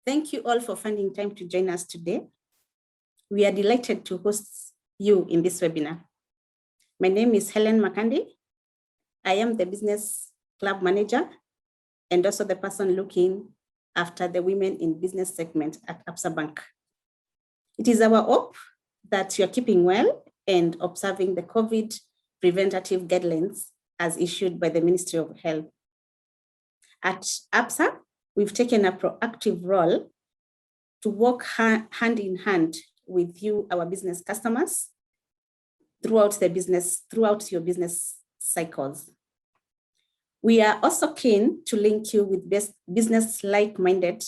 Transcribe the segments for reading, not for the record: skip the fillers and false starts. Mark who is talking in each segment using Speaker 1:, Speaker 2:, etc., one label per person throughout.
Speaker 1: Thank you all for finding time to join us today. We are delighted to host you in this webinar. My name is Helen Makandi. I am the Business Club Manager and also the person looking after the Women in Business segment at Absa Bank. It is our hope that you're keeping well and observing the COVID preventative guidelines as issued by the Ministry of Health. At Absa, we've taken a proactive role to work hand in hand with you, our business customers, throughout your business cycles. We are also keen to link you with business like-minded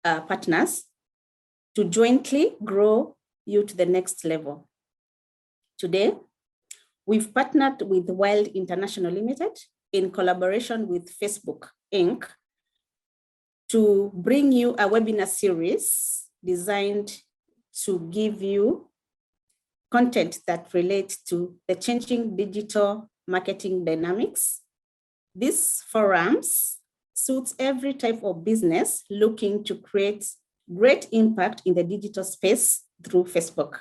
Speaker 1: partners to jointly grow you to the next level. Today, we've partnered with Wild International Limited in collaboration with Facebook Inc. to bring you a webinar series designed to give you content that relates to the changing digital marketing dynamics. These forums suits every type of business looking to create great impact in the digital space through Facebook.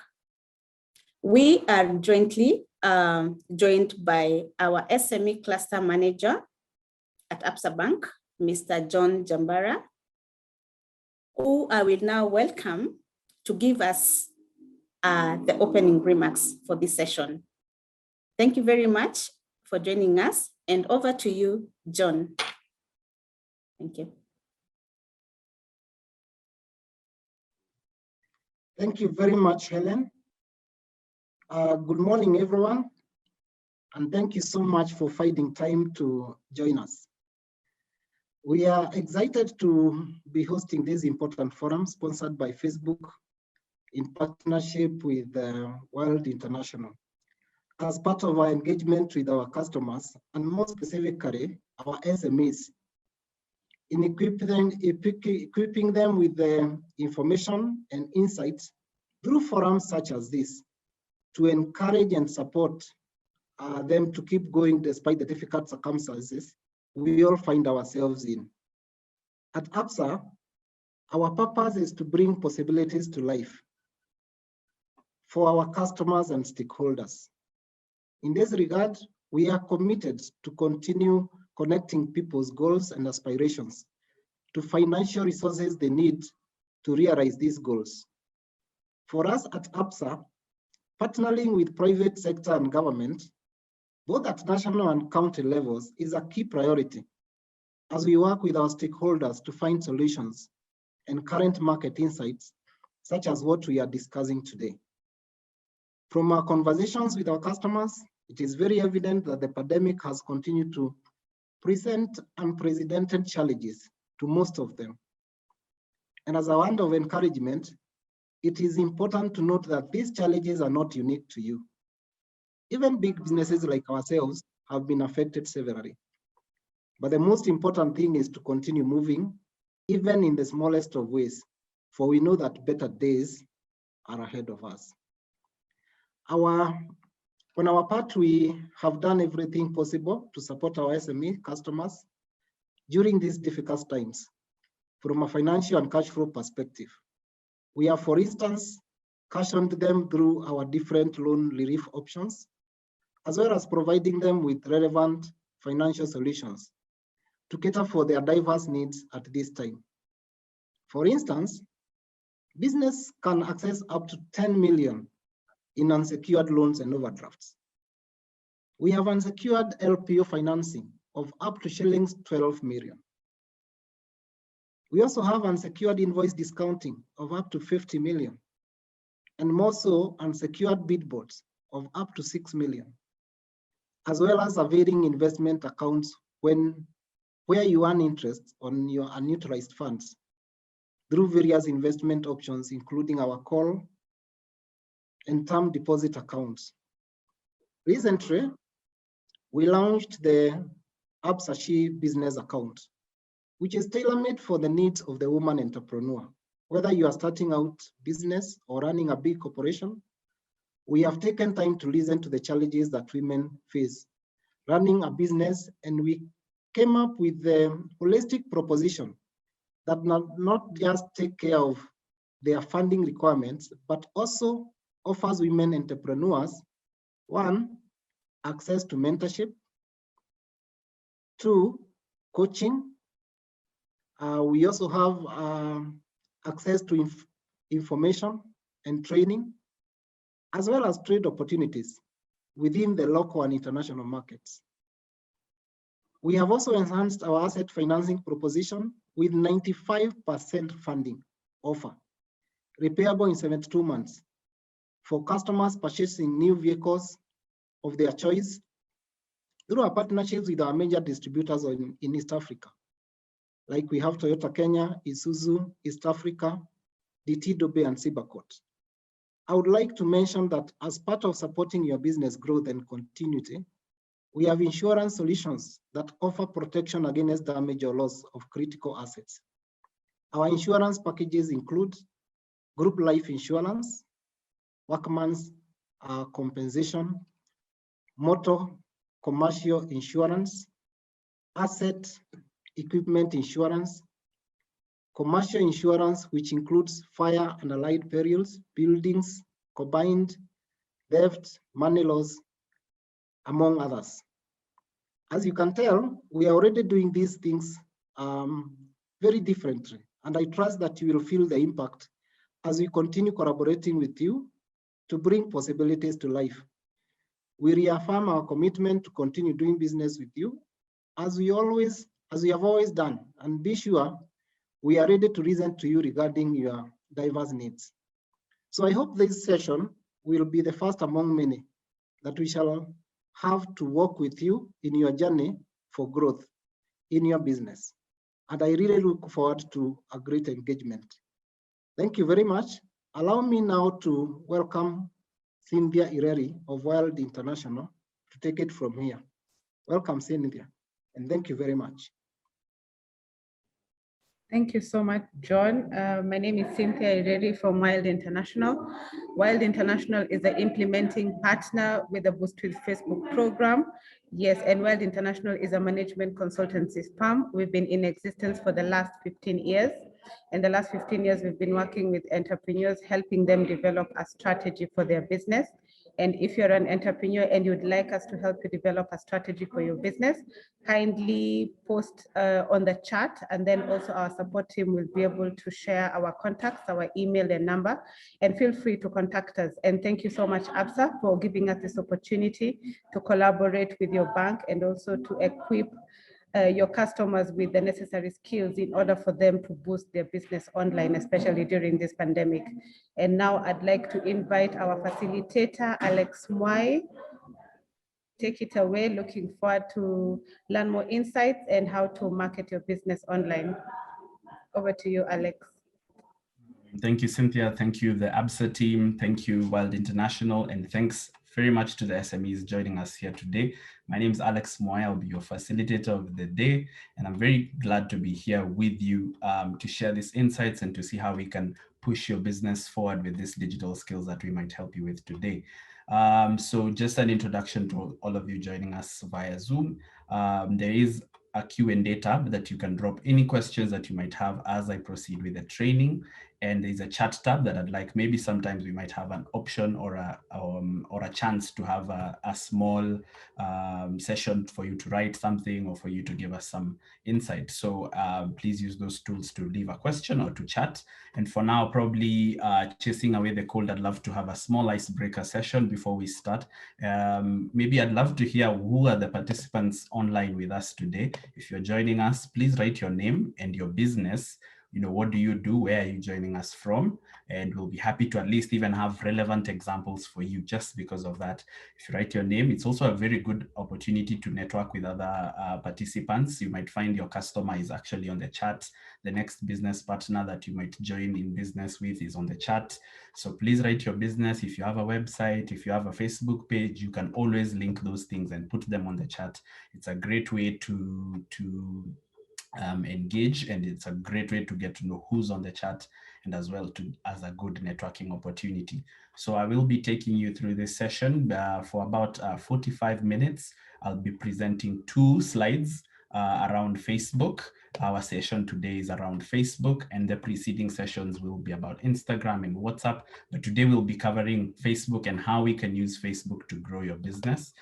Speaker 1: We are jointly joined by our SME Cluster Manager at Absa Bank, Mr. John Jambara, who I will now welcome to give us the opening remarks for this session. Thank you very much for joining us, and over to you, John. Thank you.
Speaker 2: Thank you very much, Helen. Good morning, everyone, and thank you so much for finding time to join us. We are excited to be hosting this important forum sponsored by Facebook in partnership with Wild International as part of our engagement with our customers, and more specifically, our SMEs, in equipping them with the information and insights through forums such as this to encourage and support them to keep going despite the difficult circumstances we all find ourselves in. At Absa, our purpose is to bring possibilities to life for our customers and stakeholders. In this regard, we are committed to continue connecting people's goals and aspirations to financial resources they need to realize these goals. For us at Absa, partnering with private sector and government, both at national and county levels, is a key priority as we work with our stakeholders to find solutions and current market insights, such as what we are discussing today. From our conversations with our customers, it is very evident that the pandemic has continued to present unprecedented challenges to most of them. And as a word of encouragement, it is important to note that these challenges are not unique to you. Even big businesses like ourselves have been affected severely. But the most important thing is to continue moving, even in the smallest of ways, for we know that better days are ahead of us. On our part, we have done everything possible to support our SME customers during these difficult times from a financial and cash flow perspective. We have, for instance, cushioned them through our different loan relief options, as well as providing them with relevant financial solutions to cater for their diverse needs at this time. For instance, business can access up to 10 million in unsecured loans and overdrafts. We have unsecured LPO financing of up to shillings 12 million. We also have unsecured invoice discounting of up to 50 million, and more so unsecured bid boards of up to 6 million, as well as availing investment accounts where you earn interest on your unutilized funds through various investment options, including our call and term deposit accounts. Recently, we launched the Absa She Business Account, which is tailor-made for the needs of the woman entrepreneur. Whether you are starting out business or running a big corporation, we have taken time to listen to the challenges that women face running a business, and we came up with the holistic proposition that not just take care of their funding requirements, but also offers women entrepreneurs, one, access to mentorship, two, coaching. We also have access to information and training, as well as trade opportunities within the local and international markets. We have also enhanced our asset financing proposition with 95% funding offer, repayable in 72 months for customers purchasing new vehicles of their choice through our partnerships with our major distributors in East Africa. Like we have Toyota Kenya, Isuzu, East Africa, DT Dobe, and Sibacot. I would like to mention that as part of supporting your business growth and continuity, we have insurance solutions that offer protection against damage or loss of critical assets. Our insurance packages include group life insurance, workman's compensation, motor commercial insurance, asset equipment insurance, commercial insurance, which includes fire and allied perils, buildings, combined, theft, money loss, among others. As you can tell, we are already doing these things very differently, and I trust that you will feel the impact as we continue collaborating with you to bring possibilities to life. We reaffirm our commitment to continue doing business with you as we have always done, and be sure we are ready to listen to you regarding your diverse needs. So I hope this session will be the first among many that we shall have to work with you in your journey for growth in your business. And I really look forward to a great engagement. Thank you very much. Allow me now to welcome Cynthia Ireri of Wild International to take it from here. Welcome, Cynthia, and thank you very much.
Speaker 3: Thank you so much, John. My name is Cynthia Ireri from Wild International. Wild International is the implementing partner with the Boost with Facebook program. Yes, and Wild International is a management consultancy firm. We've been in existence for the last 15 years. In the last 15 years, we've been working with entrepreneurs, helping them develop a strategy for their business. And if you're an entrepreneur and you'd like us to help you develop a strategy for your business, kindly post on the chat, and then also our support team will be able to share our contacts, our email and number, and feel free to contact us. And thank you so much, Absa, for giving us this opportunity to collaborate with your bank and also to equip your customers with the necessary skills in order for them to boost their business online, especially during this pandemic. And now I'd like to invite our facilitator, Alex Mwai. Take it away. Looking forward to learn more insights and how to market your business online. Over to you, Alex.
Speaker 4: Thank you, Cynthia. Thank you, the ABSA team. Thank you, Wild International. And thanks very much to the SMEs joining us here today. My name is Alex Mwai. I'll be your facilitator of the day. And I'm very glad to be here with you to share these insights and to see how we can push your business forward with these digital skills that we might help you with today. So just an introduction to all of you joining us via Zoom. There is a Q&A tab that you can drop any questions that you might have as I proceed with the training. And there's a chat tab that I'd like, maybe sometimes we might have an option or a chance to have a small session for you to write something or for you to give us some insight. So please use those tools to leave a question or to chat. And for now, probably chasing away the cold, I'd love to have a small icebreaker session before we start. Maybe I'd love to hear who are the participants online with us today. If you're joining us, please write your name and your business. You know, what do you do? Where are you joining us from? And we'll be happy to at least even have relevant examples for you just because of that. If you write your name, it's also a very good opportunity to network with other participants. You might find your customer is actually on the chat. The next business partner that you might join in business with is on the chat. So please write your business. If you have a website, if you have a Facebook page, you can always link those things and put them on the chat. It's a great way to engage, and it's a great way to get to know who's on the chat, and as well as a good networking opportunity. So I will be taking you through this session for about 45 minutes. I'll be presenting 2 slides. around Facebook. Our session today is around Facebook, and the preceding sessions will be about Instagram and WhatsApp. But today we'll be covering Facebook and how we can use Facebook to grow your business.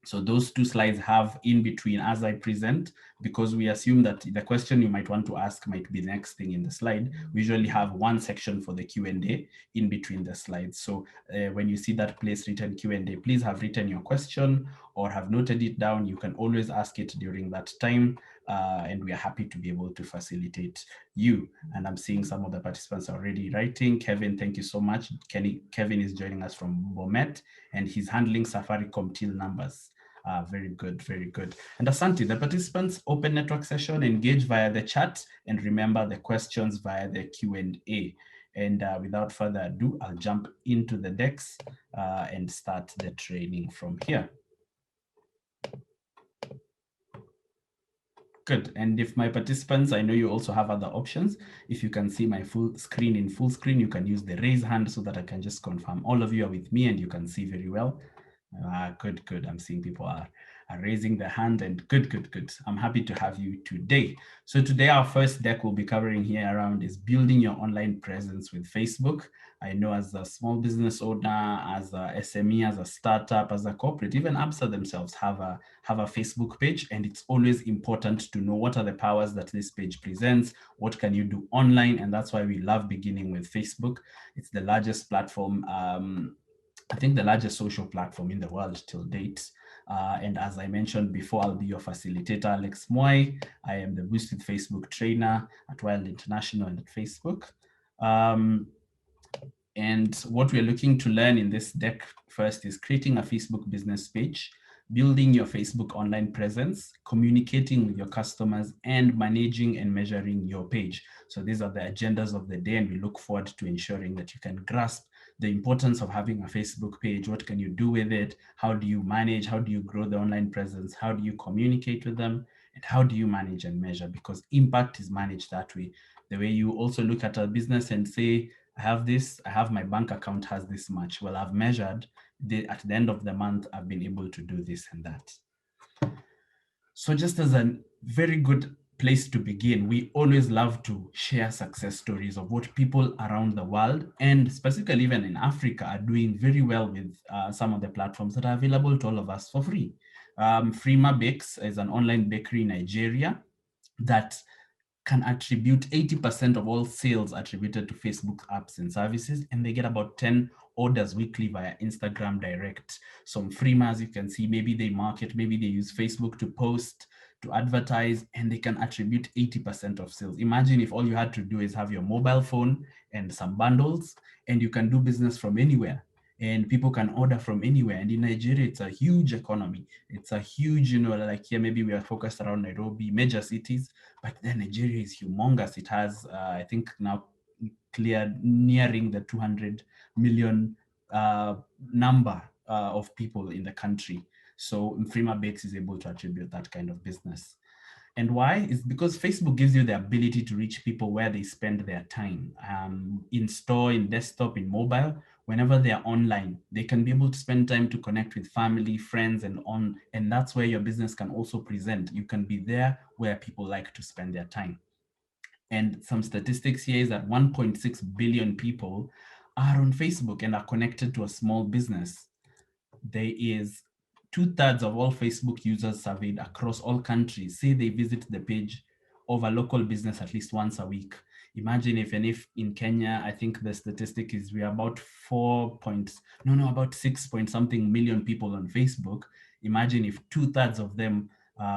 Speaker 4: So those two slides have in between as I present, because we assume that the question you might want to ask might be the next thing in the slide. We usually have one section for the Q&A in between the slides. So when you see that place written Q&A, please have written your question or have noted it down. You can always ask it during that time, and we are happy to be able to facilitate you. And I'm seeing some of the participants already writing. Kevin, thank you so much. Kevin is joining us from Bomet, and he's handling Safaricom till numbers. Very good, very good. And Asante, the participants open network session, engage via the chat, and remember the questions via the Q&A. And without further ado, I'll jump into the decks and start the training from here. Good. And if my participants, I know you also have other options. If you can see my full screen in full screen, you can use the raise hand so that I can just confirm all of you are with me and you can see very well. Good, good. I'm seeing people are raising their hand, and good. I'm happy to have you today. So today our first deck we'll be covering here around is building your online presence with Facebook. I know as a small business owner, as a SME, as a startup, as a corporate, even ABSA themselves have a Facebook page, and it's always important to know what are the powers that this page presents, what can you do online, and that's why we love beginning with Facebook. It's the largest platform, I think the largest social platform in the world till date. And as I mentioned before, I'll be your facilitator, Alex Moy. I am the Boost with Facebook trainer at Wild International and at Facebook. And what we're looking to learn in this deck first is creating a Facebook business page, building your Facebook online presence, communicating with your customers, and managing and measuring your page. So these are the agendas of the day, and we look forward to ensuring that you can grasp the importance of having a Facebook page. What can you do with it? How do you manage? How do you grow the online presence? How do you communicate with them? And how do you manage and measure? Because impact is managed that way. The way you also look at a business and say, I have this, I have my bank account has this much. Well, I've measured at the end of the month, I've been able to do this and that. So just as a very good place to begin, we always love to share success stories of what people around the world, and specifically even in Africa, are doing very well with some of the platforms that are available to all of us for free. Frima Bakes is an online bakery in Nigeria that can attribute 80% of all sales attributed to Facebook apps and services, and they get about 10 orders weekly via Instagram direct. Some Frimas, you can see, maybe they market, maybe they use Facebook to post, to advertise, and they can attribute 80% of sales. Imagine if all you had to do is have your mobile phone and some bundles, and you can do business from anywhere. And people can order from anywhere. And in Nigeria, it's a huge economy. It's a huge, like here, maybe we are focused around Nairobi, major cities, but then Nigeria is humongous. It has, I think now nearing the 200 million number of people in the country. So Frima Bakes is able to attribute that kind of business. And why? It's because Facebook gives you the ability to reach people where they spend their time, in store, in desktop, in mobile. Whenever they're online, they can be able to spend time to connect with family, friends, and that's where your business can also present. You can be there where people like to spend their time. And some statistics here is that 1.6 billion people are on Facebook and are connected to a small business. There is 2/3 of all Facebook users surveyed across all countries say they visit the page of a local business at least once a week. Imagine if in Kenya, I think the statistic is we're about 6 point something million people on Facebook. Imagine if 2/3 of them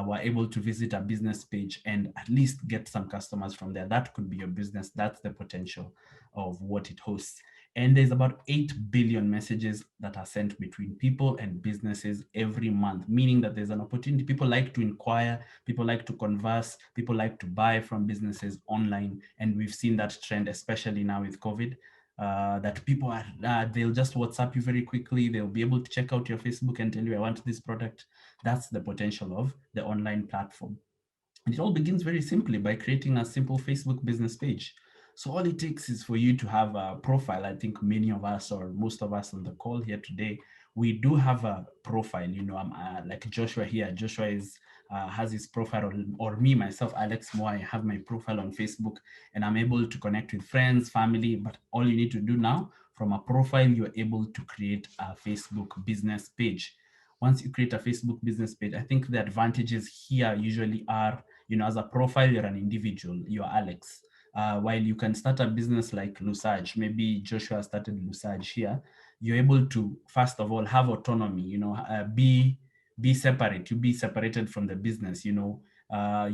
Speaker 4: were able to visit a business page and at least get some customers from there. That could be your business. That's the potential of what it hosts. And there's about 8 billion messages that are sent between people and businesses every month, meaning that there's an opportunity. People like to inquire, people like to converse, people like to buy from businesses online. And we've seen that trend, especially now with COVID, that people they'll just WhatsApp you very quickly. They'll be able to check out your Facebook and tell you, I want this product. That's the potential of the online platform. And it all begins very simply by creating a simple Facebook business page. So all it takes is for you to have a profile. I think many of us, or most of us on the call here today, we do have a profile. You know, I'm like Joshua here. Joshua is has his profile, or me, myself, Alex Moore, I have my profile on Facebook, and I'm able to connect with friends, family. But all you need to do now, from a profile, you're able to create a Facebook business page. Once you create a Facebook business page, I think the advantages here usually are, you know, as a profile, you're an individual, you're Alex. While you can start a business like Lusage, maybe Joshua started Lusage here, you're able to, first of all, have autonomy, you know, be separate, you be separated from the business, you know.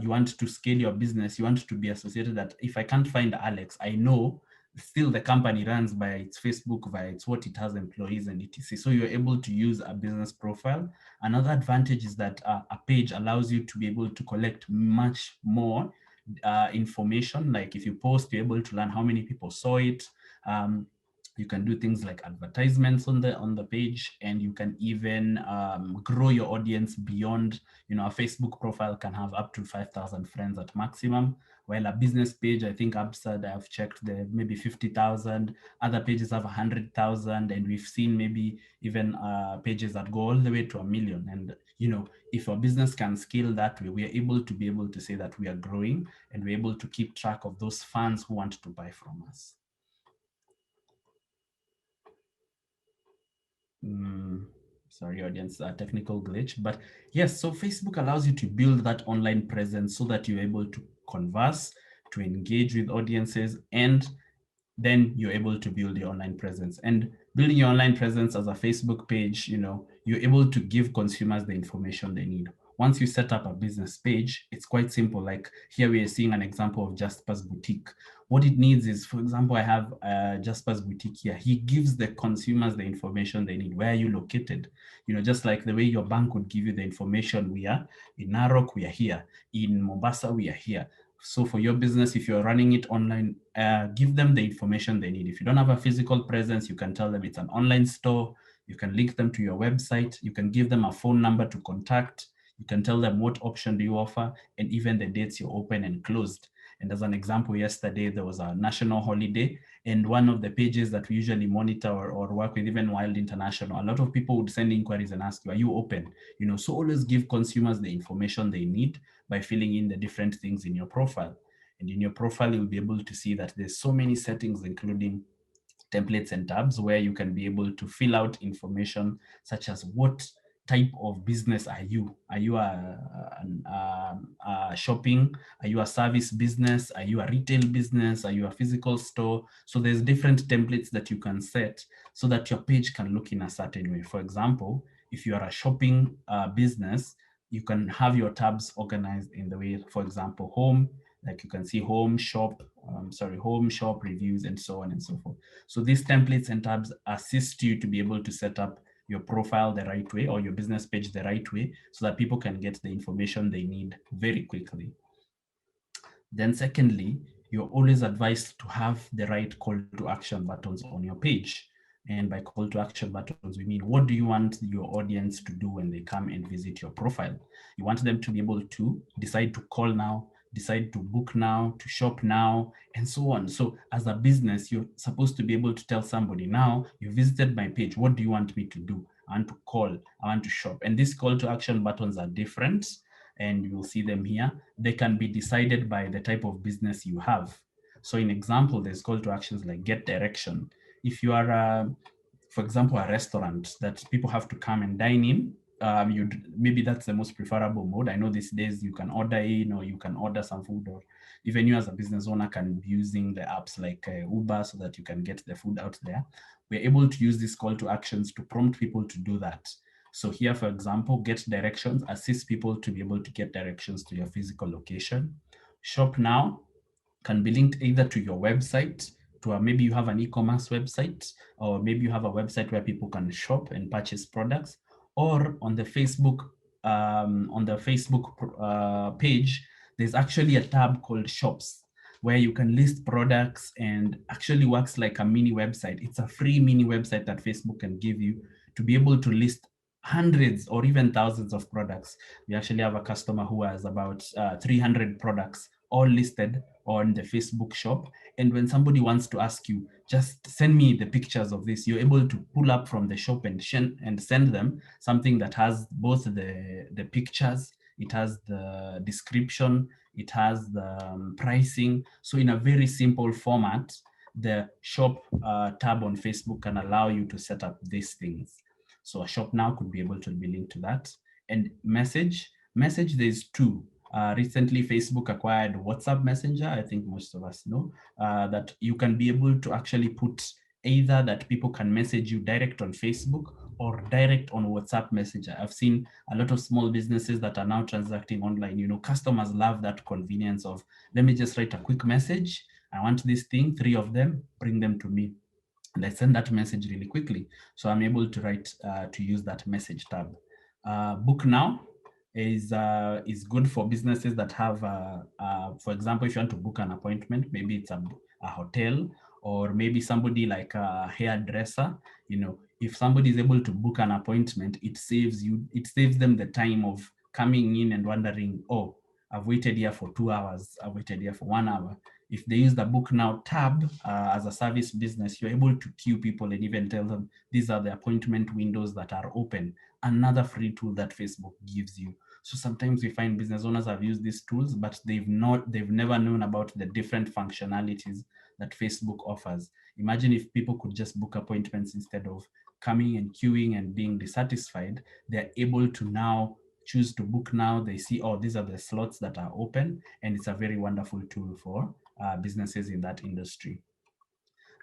Speaker 4: You want to scale your business, you want to be associated that if I can't find Alex, I know still the company runs by its Facebook, by its what it has employees and etc. So you're able to use a business profile. Another advantage is that a page allows you to be able to collect much more information. Like if you post, you're able to learn how many people saw it. You can do things like advertisements on the page, and you can even grow your audience beyond, you know, a Facebook profile can have up to 5,000 friends at maximum, while a business page, I think Absad, I've checked, the maybe 50,000, other pages have 100,000, and we've seen maybe even pages that go all the way to 1 million. And, you know, if a business can scale that way, we are able to say that we are growing, and we're able to keep track of those fans who want to buy from us. Sorry, audience, technical glitch. But yes, so Facebook allows you to build that online presence so that you're able to converse, to engage with audiences, and then you're able to build your online presence. And building your online presence as a Facebook page, you know, you're able to give consumers the information they need. Once you set up a business page, it's quite simple. Like here we are seeing an example of Jasper's Boutique. What it needs is, for example, I have Jasper's Boutique here. He gives the consumers the information they need. Where are you located? You know, just like the way your bank would give you the information, we are in Narok, we are here. In Mombasa, we are here. So for your business, if you're running it online, give them the information they need. If you don't have a physical presence, you can tell them it's an online store. You can link them to your website. You can give them a phone number to contact. You can tell them what option do you offer, and even the dates you're open and closed. And as an example, yesterday there was a national holiday, and one of the pages that we usually monitor or work with, even Wild International, a lot of people would send inquiries and ask you, are you open? You know, so always give consumers the information they need by filling in the different things in your profile. And in your profile, you'll be able to see that there's so many settings, including templates and tabs, where you can be able to fill out information such as what type of business are you? Are you a shopping? Are you a service business? Are you a retail business? Are you a physical store? So there's different templates that you can set so that your page can look in a certain way. For example, if you are a shopping business, you can have your tabs organized in the way, for example, home, like you can see home, shop, home, shop, reviews, and so on and so forth. So these templates and tabs assist you to be able to set up your profile the right way, or your business page the right way, so that people can get the information they need very quickly. Then secondly, you're always advised to have the right call to action buttons on your page. And by call to action buttons, we mean, what do you want your audience to do when they come and visit your profile? You want them to be able to decide to call now, decide to book now, to shop now, and so on. So as a business, you're supposed to be able to tell somebody, now you visited my page, what do you want me to do? I want to call, I want to shop. And these call to action buttons are different, and you'll see them here. They can be decided by the type of business you have. So in example, there's call to actions like get direction. If you are, for example, a restaurant that people have to come and dine in, maybe that's the most preferable mode. I know these days you can order in, or you can order some food, or even you as a business owner can be using the apps like Uber so that you can get the food out there. We're able to use these call to actions to prompt people to do that. So here, for example, get directions, assist people to be able to get directions to your physical location. Shop now can be linked either to your website, to maybe you have an e-commerce website, or maybe you have a website where people can shop and purchase products, or on the Facebook page, there's actually a tab called Shops, where you can list products, and actually works like a mini website. It's a free mini website that Facebook can give you to be able to list hundreds or even thousands of products. We actually have a customer who has about 300 products all listed on the Facebook shop. And when somebody wants to ask you, just send me the pictures of this, you're able to pull up from the shop and send them something that has both the pictures, it has the description, it has the pricing. So in a very simple format, the shop tab on Facebook can allow you to set up these things. So a shop now could be able to be linked to that. And message, there's two. Recently, Facebook acquired WhatsApp Messenger. I think most of us know that you can be able to actually put either that people can message you direct on Facebook or direct on WhatsApp Messenger. I've seen a lot of small businesses that are now transacting online. You know, customers love that convenience of, let me just write a quick message. I want this thing, 3 of them, bring them to me. And I send that message really quickly. So I'm able to write, to use that message tab. Book Now is good for businesses that have, for example, if you want to book an appointment, maybe it's a hotel, or maybe somebody like a hairdresser. You know, if somebody is able to book an appointment, it saves them the time of coming in and wondering, oh, I've waited here for 2 hours, I've waited here for 1 hour. If they use the Book Now tab as a service business, you're able to queue people and even tell them these are the appointment windows that are open. Another free tool that Facebook gives you. So sometimes we find business owners have used these tools, but they've never known about the different functionalities that Facebook offers. Imagine if people could just book appointments instead of coming and queuing and being dissatisfied. They're able to now choose to book now. They see, oh, these are the slots that are open, and it's a very wonderful tool for businesses in that industry.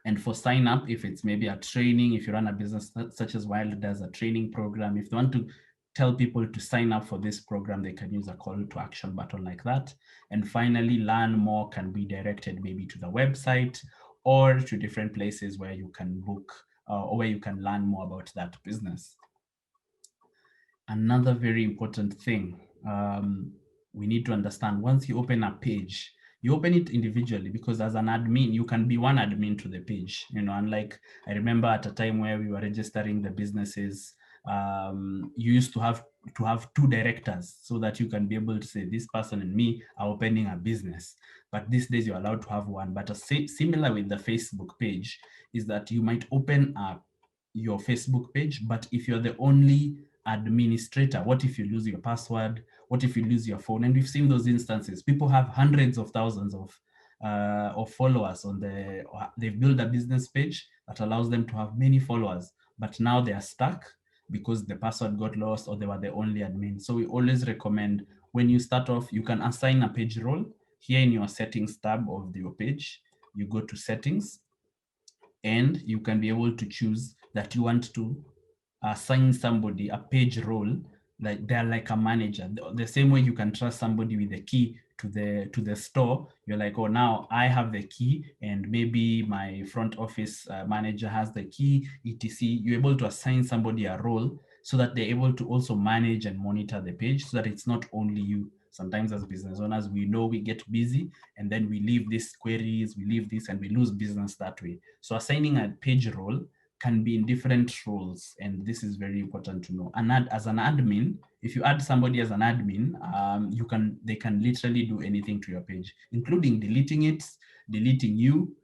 Speaker 4: And for sign up, if it's maybe a training, if you run a business such as Wild does a training program, if they want to tell people to sign up for this program, they can use a call to action button like that. And finally, learn more can be directed maybe to the website or to different places where you can book or where you can learn more about that business. Another very important thing we need to understand, once you open a page, you open it individually, because as an admin, you can be one admin to the page. You know, unlike, I remember at a time where we were registering the businesses, you used to have 2 directors so that you can be able to say, this person and me are opening a business. But these days you're allowed to have one. But similar with the Facebook page is that you might open up your Facebook page, but if you're the only administrator, what if you lose your password? What if you lose your phone? And we've seen those instances. People have hundreds of thousands of followers on they've built a business page that allows them to have many followers, but now they are stuck because the password got lost or they were the only admin. So we always recommend, when you start off, you can assign a page role. Here in your settings tab of your page, you go to settings, and you can be able to choose that you want to assign somebody a page role, like they're like a manager. The same way you can trust somebody with the key to the store. You're like, oh, now I have the key, and maybe my front office manager has the key, etc. You're able to assign somebody a role so that they're able to also manage and monitor the page, so that it's not only you. Sometimes as business owners, we know we get busy and then we leave these queries, we leave this, and we lose business that way. So assigning a page role can be in different roles, and this is very important to know. And as an admin, if you add somebody as an admin, they can literally do anything to your page, including deleting it, deleting you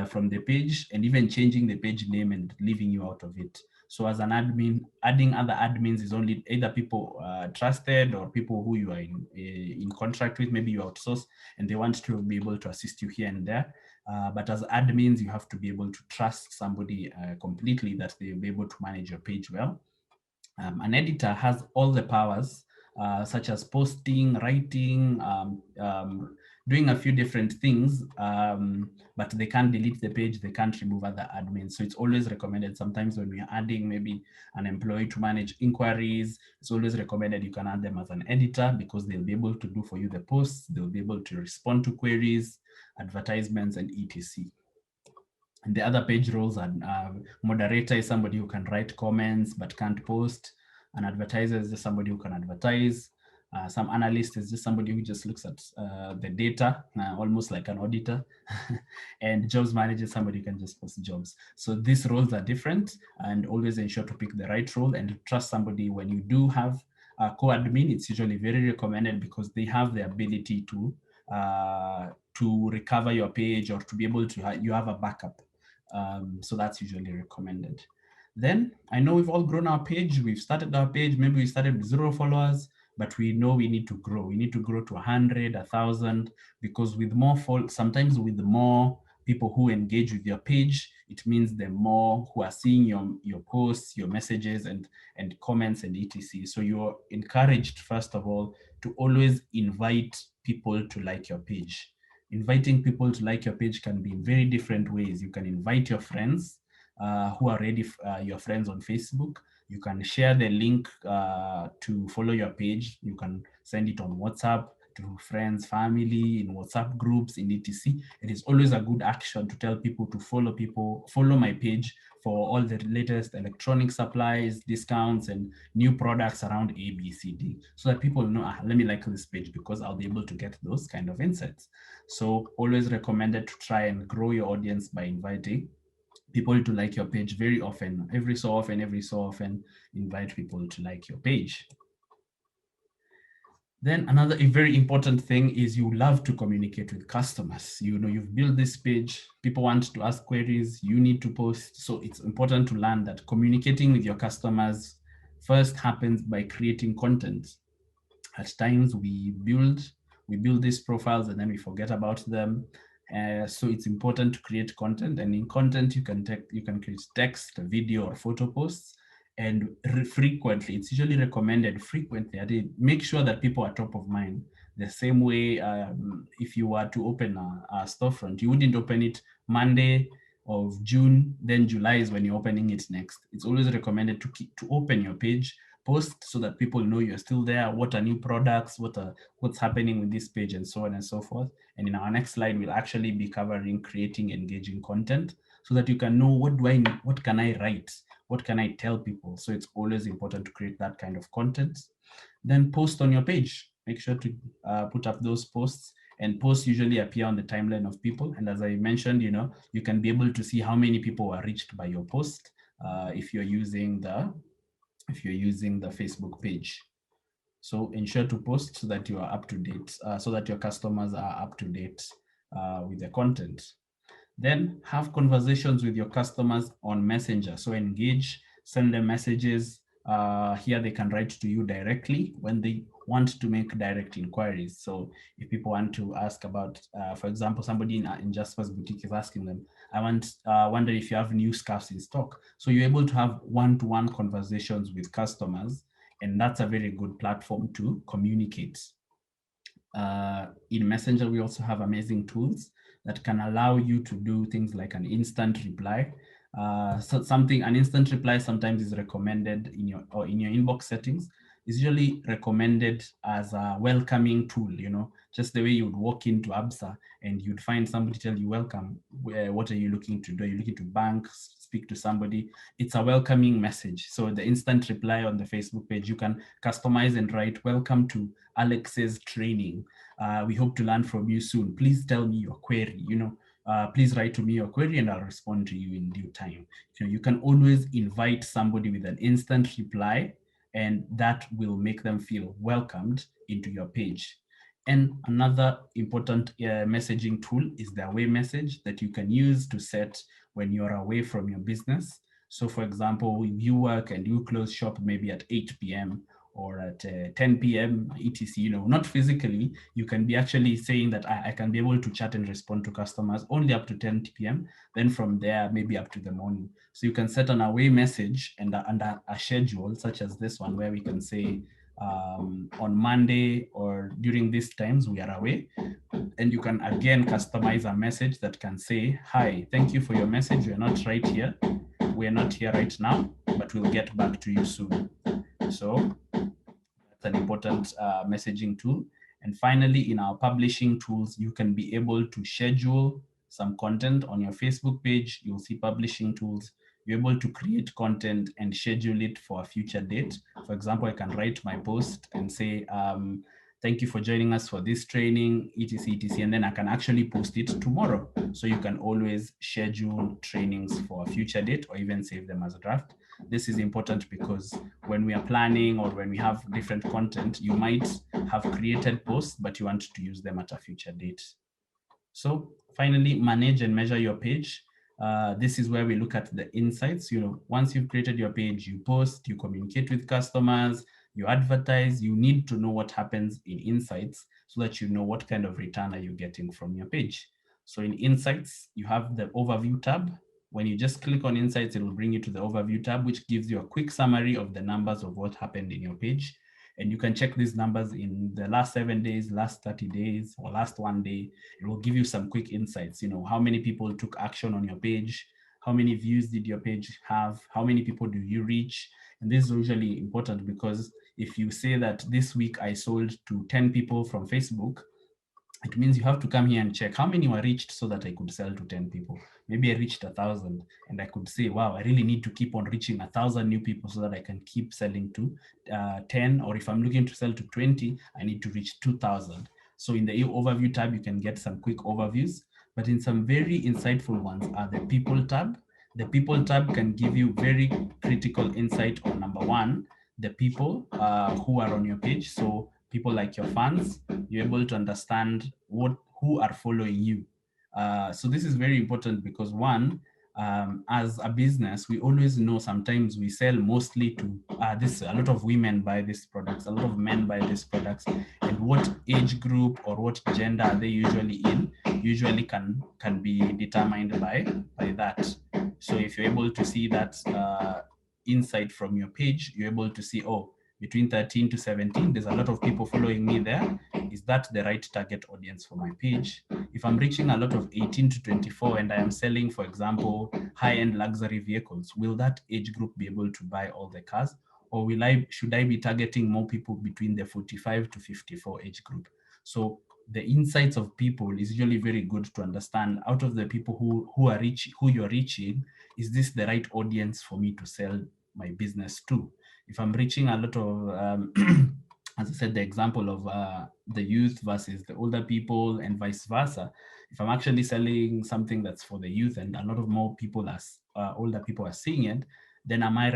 Speaker 4: from the page, and even changing the page name and leaving you out of it. So as an admin, adding other admins is only either people trusted or people who you are in contract with, maybe you outsource and they want to be able to assist you here and there. But as admins, you have to be able to trust somebody completely that they'll be able to manage your page well. An editor has all the powers, such as posting, writing, doing a few different things, but they can't delete the page, they can't remove other admins. So it's always recommended, sometimes when we're adding maybe an employee to manage inquiries, it's always recommended you can add them as an editor, because they'll be able to do for you the posts, they'll be able to respond to queries, advertisements, and etc. And the other page roles are moderator is somebody who can write comments but can't post. An advertiser is just somebody who can advertise. Some analyst is just somebody who just looks at the data, almost like an auditor. And jobs manager is somebody who can just post jobs. So these roles are different, and always ensure to pick the right role and trust somebody. When you do have a co-admin, it's usually very recommended because they have the ability to to recover your page or to be able to, you have a backup. So that's usually recommended. Then I know we've all grown our page. We've started our page. Maybe we started with 0 followers, but we know we need to grow. We need to grow to 100, 1,000, because with more sometimes with more people who engage with your page, it means the more who are seeing your posts, your messages, and comments and etc. So you're encouraged, first of all, to always invite people to like your page. Inviting people to like your page can be in very different ways. You can invite your friends who are already your friends on Facebook. You can share the link to follow your page. You can send it on WhatsApp to friends, family, in WhatsApp groups, in etc. It is always a good action to tell people to follow my page for all the latest electronic supplies, discounts, and new products around ABCD, so that people know, let me like this page because I'll be able to get those kind of insights. So always recommended to try and grow your audience by inviting people to like your page very often, every so often, invite people to like your page. Then another very important thing is you love to communicate with customers. You know, you've built this page, people want to ask queries, you need to post. So it's important to learn that communicating with your customers first happens by creating content. At times we build these profiles and then we forget about them. So it's important to create content, and in content you can create text, video, or photo posts. And frequently, it's usually recommended frequently. Make sure that people are top of mind. The same way, if you were to open a storefront, you wouldn't open it Monday of June, then July is when you're opening it next. It's always recommended to open your page, post, so that people know you're still there, what are new products, what's happening with this page, and so on and so forth. And in our next slide, we'll actually be covering creating engaging content, so that you can know what can I write, what can I tell people. So it's always important to create that kind of content. Then post on your page. Make sure to put up those posts, and posts usually appear on the timeline of people. And as I mentioned, you can be able to see how many people are reached by your post if you're using the Facebook page. So ensure to post so that you are up to date, so that your customers are up to date with the content. Then have conversations with your customers on Messenger. So engage, send them messages. Here they can write to you directly when they want to make direct inquiries. So if people want to ask about, for example, somebody in Jasper's boutique is asking them, I wonder if you have new scarves in stock. So you're able to have one-to-one conversations with customers, and that's a very good platform to communicate. In Messenger, we also have amazing tools that can allow you to do things like an instant reply. An instant reply sometimes is recommended in your inbox settings. Is usually recommended as a welcoming tool, just the way you would walk into Absa and you'd find somebody tell you, welcome, what are you looking to do? Are you looking to bank, speak to somebody? It's a welcoming message. So the instant reply on the Facebook page, you can customize and write, welcome to Alex's training. We hope to learn from you soon. Please tell me your query, please write to me your query and I'll respond to you in due time. You can always invite somebody with an instant reply, and that will make them feel welcomed into your page. And another important messaging tool is the away message that you can use to set when you're away from your business. So for example, if you work and you close shop maybe at 8 p.m. or at 10 p.m. etc., not physically, you can be actually saying that I can be able to chat and respond to customers only up to 10 p.m. Then from there, maybe up to the morning. So you can set an away message and a schedule such as this one, where we can say on Monday or during these times we are away. And you can again customize a message that can say, hi, thank you for your message. We're not right here. We're not here right now, but we'll get back to you soon. So that's an important messaging tool. And finally, in our publishing tools, you can be able to schedule some content on your Facebook page. You'll see publishing tools. You're able to create content and schedule it for a future date. For example, I can write my post and say, thank you for joining us for this training, etc, etc, and then I can actually post it tomorrow. So you can always schedule trainings for a future date or even save them as a draft. This is important because when we are planning or when we have different content, you might have created posts, but you want to use them at a future date. So finally, manage and measure your page. This is where we look at the insights. Once you've created your page, you post, you communicate with customers, you advertise, you need to know what happens in insights so that you know what kind of return are you getting from your page. So in insights, you have the overview tab. When you just click on insights, it will bring you to the overview tab, which gives you a quick summary of the numbers of what happened in your page. And you can check these numbers in the last 7 days, last 30 days, or last 1 day. It will give you some quick insights. How many people took action on your page? How many views did your page have? How many people do you reach? And this is usually important because if you say that this week I sold to 10 people from Facebook, it means you have to come here and check how many were reached so that I could sell to 10 people. Maybe I reached 1,000 and I could say, wow, I really need to keep on reaching 1,000 new people so that I can keep selling to 10, or if I'm looking to sell to 20, I need to reach 2,000. So in the overview tab, you can get some quick overviews, but in some very insightful ones are the people tab. The people tab can give you very critical insight on, number one, the people who are on your page. So people like your fans, you're able to understand who are following you. So this is very important because one, as a business, we always know sometimes we sell mostly to a lot of women buy these products, a lot of men buy these products, and what age group or what gender are they usually in usually can be determined by that. So if you're able to see that insight from your page, you're able to see, oh, between 13 to 17, there's a lot of people following me there. Is that the right target audience for my page? If I'm reaching a lot of 18 to 24 and I am selling, for example, high-end luxury vehicles, will that age group be able to buy all the cars? Or should I be targeting more people between the 45 to 54 age group? So the insights of people is usually very good to understand. Out of the people who you're reaching, is this the right audience for me to sell my business to? If I'm reaching a lot of, as I said, the example of the youth versus the older people and vice versa, if I'm actually selling something that's for the youth and a lot of more people as older people are seeing it, then am I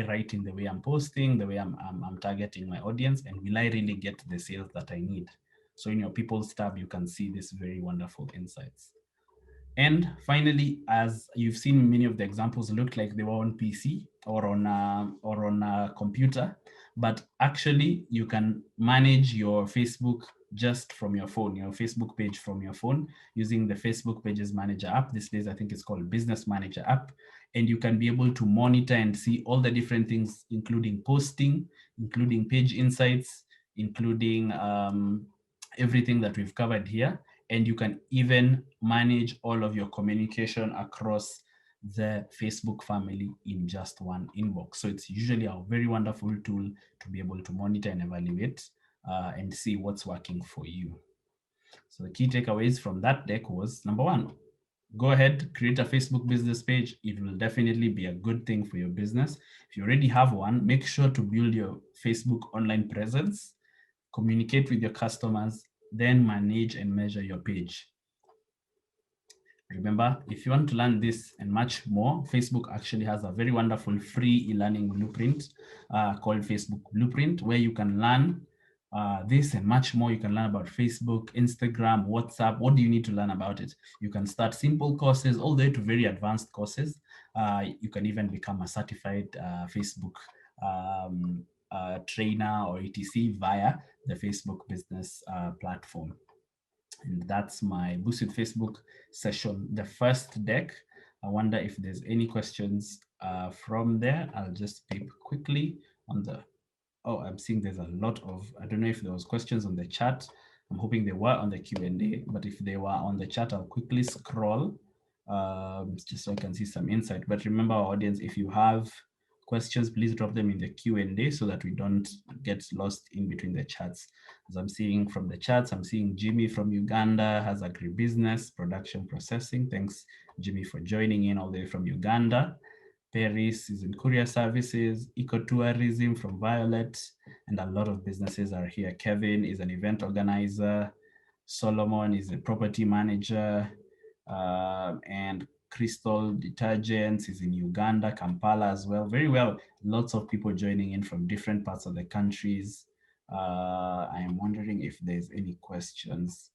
Speaker 4: right in the way I'm posting, the way I'm targeting my audience, and will I really get the sales that I need? So in your people's tab, you can see these very wonderful insights. And finally, as you've seen, many of the examples look like they were on PC or on a computer, but actually you can manage your Facebook just from your phone, your Facebook page from your phone, using the Facebook Pages Manager app. These days, I think it's called Business Manager app. And you can be able to monitor and see all the different things, including posting, including page insights, including everything that we've covered here. And you can even manage all of your communication across the Facebook family in just one inbox. So it's usually a very wonderful tool to be able to monitor and evaluate and see what's working for you. So the key takeaways from that deck was, number one, go ahead, create a Facebook business page. It will definitely be a good thing for your business. If you already have one, make sure to build your Facebook online presence, communicate with your customers, then manage and measure your page. Remember, if you want to learn this and much more, Facebook actually has a very wonderful free e-learning blueprint called Facebook Blueprint, where you can learn this and much more. You can learn about Facebook, Instagram, WhatsApp. What do you need to learn about it? You can start simple courses all the way to very advanced courses. You can even become a certified Facebook trainer or etc. via the Facebook business platform. And that's my Boost with Facebook session, the first deck. I wonder if there's any questions from there. I'll just peep quickly on the, oh, I'm seeing there's a lot of, I don't know if there was questions on the chat. I'm hoping they were on the Q&A, but if they were on the chat, I'll quickly scroll just so I can see some insight. But remember, our audience, if you have questions, please drop them in the Q&A so that we don't get lost in between the chats. As I'm seeing from the chats, I'm seeing Jimmy from Uganda has agribusiness, production processing. Thanks, Jimmy, for joining in all the way from Uganda. Paris is in courier services, ecotourism from Violet, and a lot of businesses are here. Kevin is an event organizer. Solomon is a property manager. And Crystal Detergents is in Uganda, Kampala as well. Very well, lots of people joining in from different parts of the countries. I am wondering if there's any questions.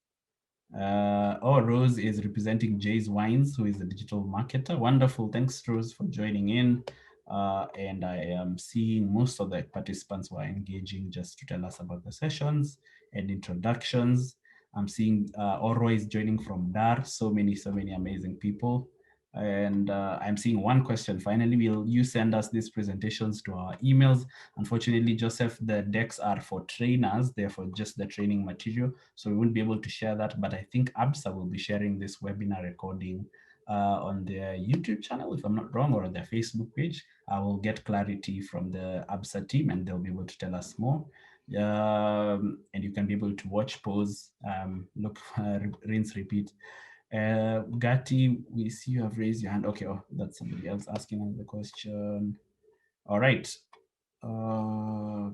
Speaker 4: Rose is representing Jay's Wines, who is a digital marketer. Wonderful. Thanks, Rose, for joining in. And I am seeing most of the participants who are engaging just to tell us about the sessions and introductions. I'm seeing Oro is joining from Dar. So many amazing people. And I'm seeing one question. Finally, will you send us these presentations to our emails? Unfortunately, Joseph, the decks are for trainers. They're for just the training material. So we won't be able to share that. But I think ABSA will be sharing this webinar recording on their YouTube channel, if I'm not wrong, or on their Facebook page. I will get clarity from the ABSA team and they'll be able to tell us more. And you can be able to watch, pause, look, rinse, repeat. Gatti, we see you have raised your hand. Okay, oh, that's somebody else asking another question. All right.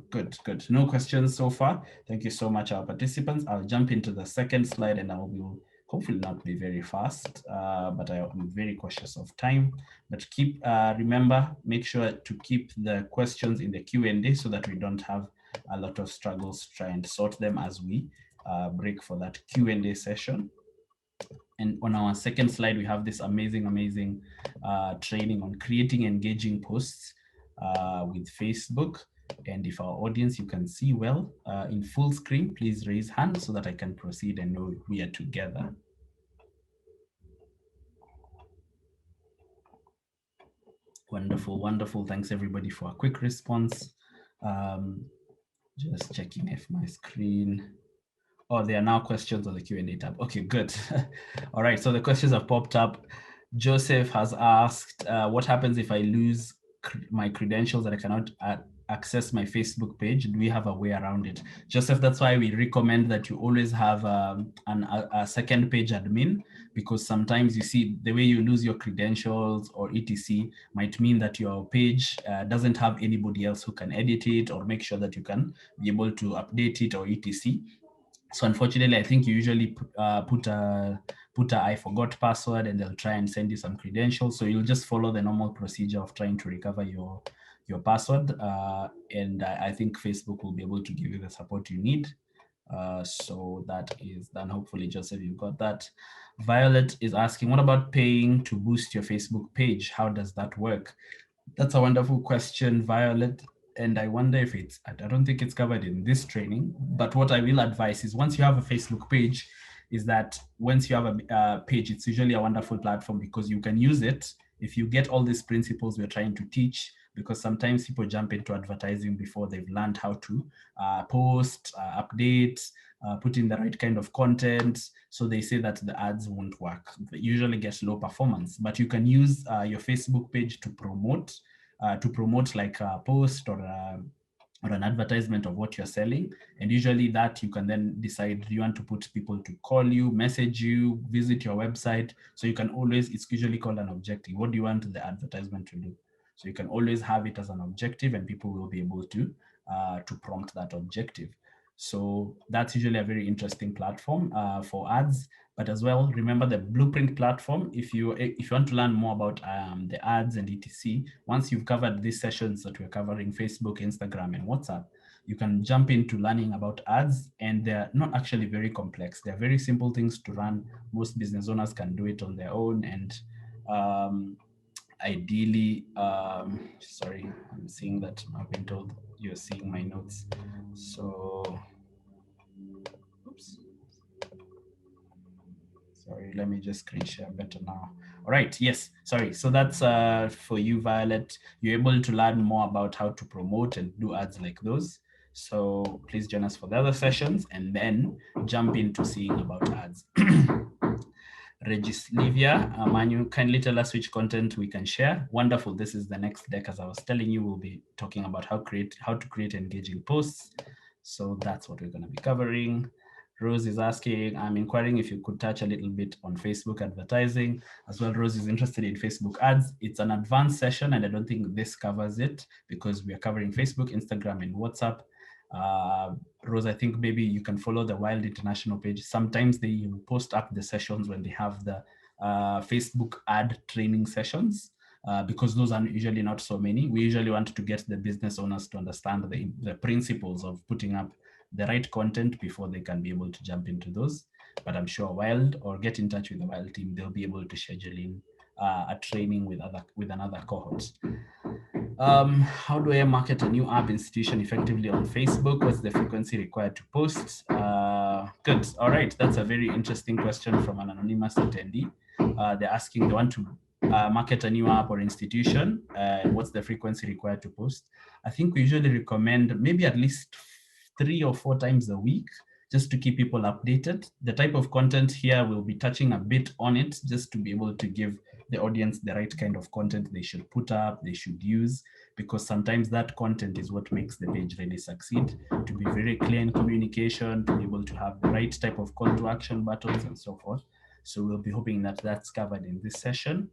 Speaker 4: Good. No questions so far. Thank you so much, our participants. I'll jump into the second slide and I will hopefully not be very fast, but I'm very cautious of time. But remember, make sure to keep the questions in the Q&A so that we don't have a lot of struggles trying to sort them as we break for that Q&A session. And on our second slide, we have this amazing training on creating engaging posts with Facebook. And if our audience, you can see well in full screen, please raise hand so that I can proceed and know we are together. Wonderful. Thanks everybody for a quick response. Just checking if my screen. Oh, there are now questions on the Q&A tab. Okay, good. All right, so the questions have popped up. Joseph has asked, what happens if I lose my credentials and I cannot access my Facebook page? Do we have a way around it? Joseph, that's why we recommend that you always have a second page admin, because sometimes you see the way you lose your credentials or etc might mean that your page doesn't have anybody else who can edit it or make sure that you can be able to update it or etc. So unfortunately, I think you usually put a I forgot password and they'll try and send you some credentials. So you'll just follow the normal procedure of trying to recover your password. And I think Facebook will be able to give you the support you need. So that is done. Hopefully, Joseph, you've got that. Violet is asking, what about paying to boost your Facebook page? How does that work? That's a wonderful question, Violet. And I wonder if I don't think it's covered in this training, but what I will advise is once you have a Facebook page, is that once you have a page, it's usually a wonderful platform because you can use it if you get all these principles we're trying to teach, because sometimes people jump into advertising before they've learned how to post, update, put in the right kind of content. So they say that the ads won't work. They usually get low performance, but you can use your Facebook page to promote like a post or an advertisement of what you're selling. And usually that you can then decide, do you want to put people to call you, message you, visit your website? So you can always, it's usually called an objective. What do you want the advertisement to do? So you can always have it as an objective and people will be able to prompt that objective. So that's usually a very interesting platform for ads. But as well, remember the Blueprint platform. If you want to learn more about the ads and etc., once you've covered these sessions that we're covering, Facebook, Instagram, and WhatsApp, you can jump into learning about ads, and they're not actually very complex. They're very simple things to run. Most business owners can do it on their own, and ideally, sorry, I'm seeing that I've been told you're seeing my notes. So, oops. Sorry, let me just screen share better now. All right, yes, sorry. So that's for you, Violet. You're able to learn more about how to promote and do ads like those. So please join us for the other sessions and then jump into seeing about ads. Regis Livia, Manu, kindly tell us which content we can share. Wonderful. This is the next deck. As I was telling you, we'll be talking about how to create engaging posts. So that's what we're going to be covering. Rose is asking, I'm inquiring if you could touch a little bit on Facebook advertising as well. Rose is interested in Facebook ads. It's an advanced session and I don't think this covers it because we are covering Facebook, Instagram, and WhatsApp. Rose, I think maybe you can follow the Wild International page. Sometimes they post up the sessions when they have the Facebook ad training sessions. Because those are usually not so many. We usually want to get the business owners to understand the principles of putting up the right content before they can be able to jump into those. But I'm sure Wild, or get in touch with the Wild team, they'll be able to schedule in a training with another cohort. How do I market a new app institution effectively on Facebook? What's the frequency required to post? Good. All right. That's a very interesting question from an anonymous attendee. They're asking, they want to market a new app or institution. What's the frequency required to post? I think we usually recommend maybe at least 3 or 4 times a week, just to keep people updated. The type of content here will be touching a bit on it, just to be able to give the audience the right kind of content they should put up, they should use, because sometimes that content is what makes the page really succeed. To be very clear in communication, to be able to have the right type of call to action buttons and so forth. So we'll be hoping that that's covered in this session.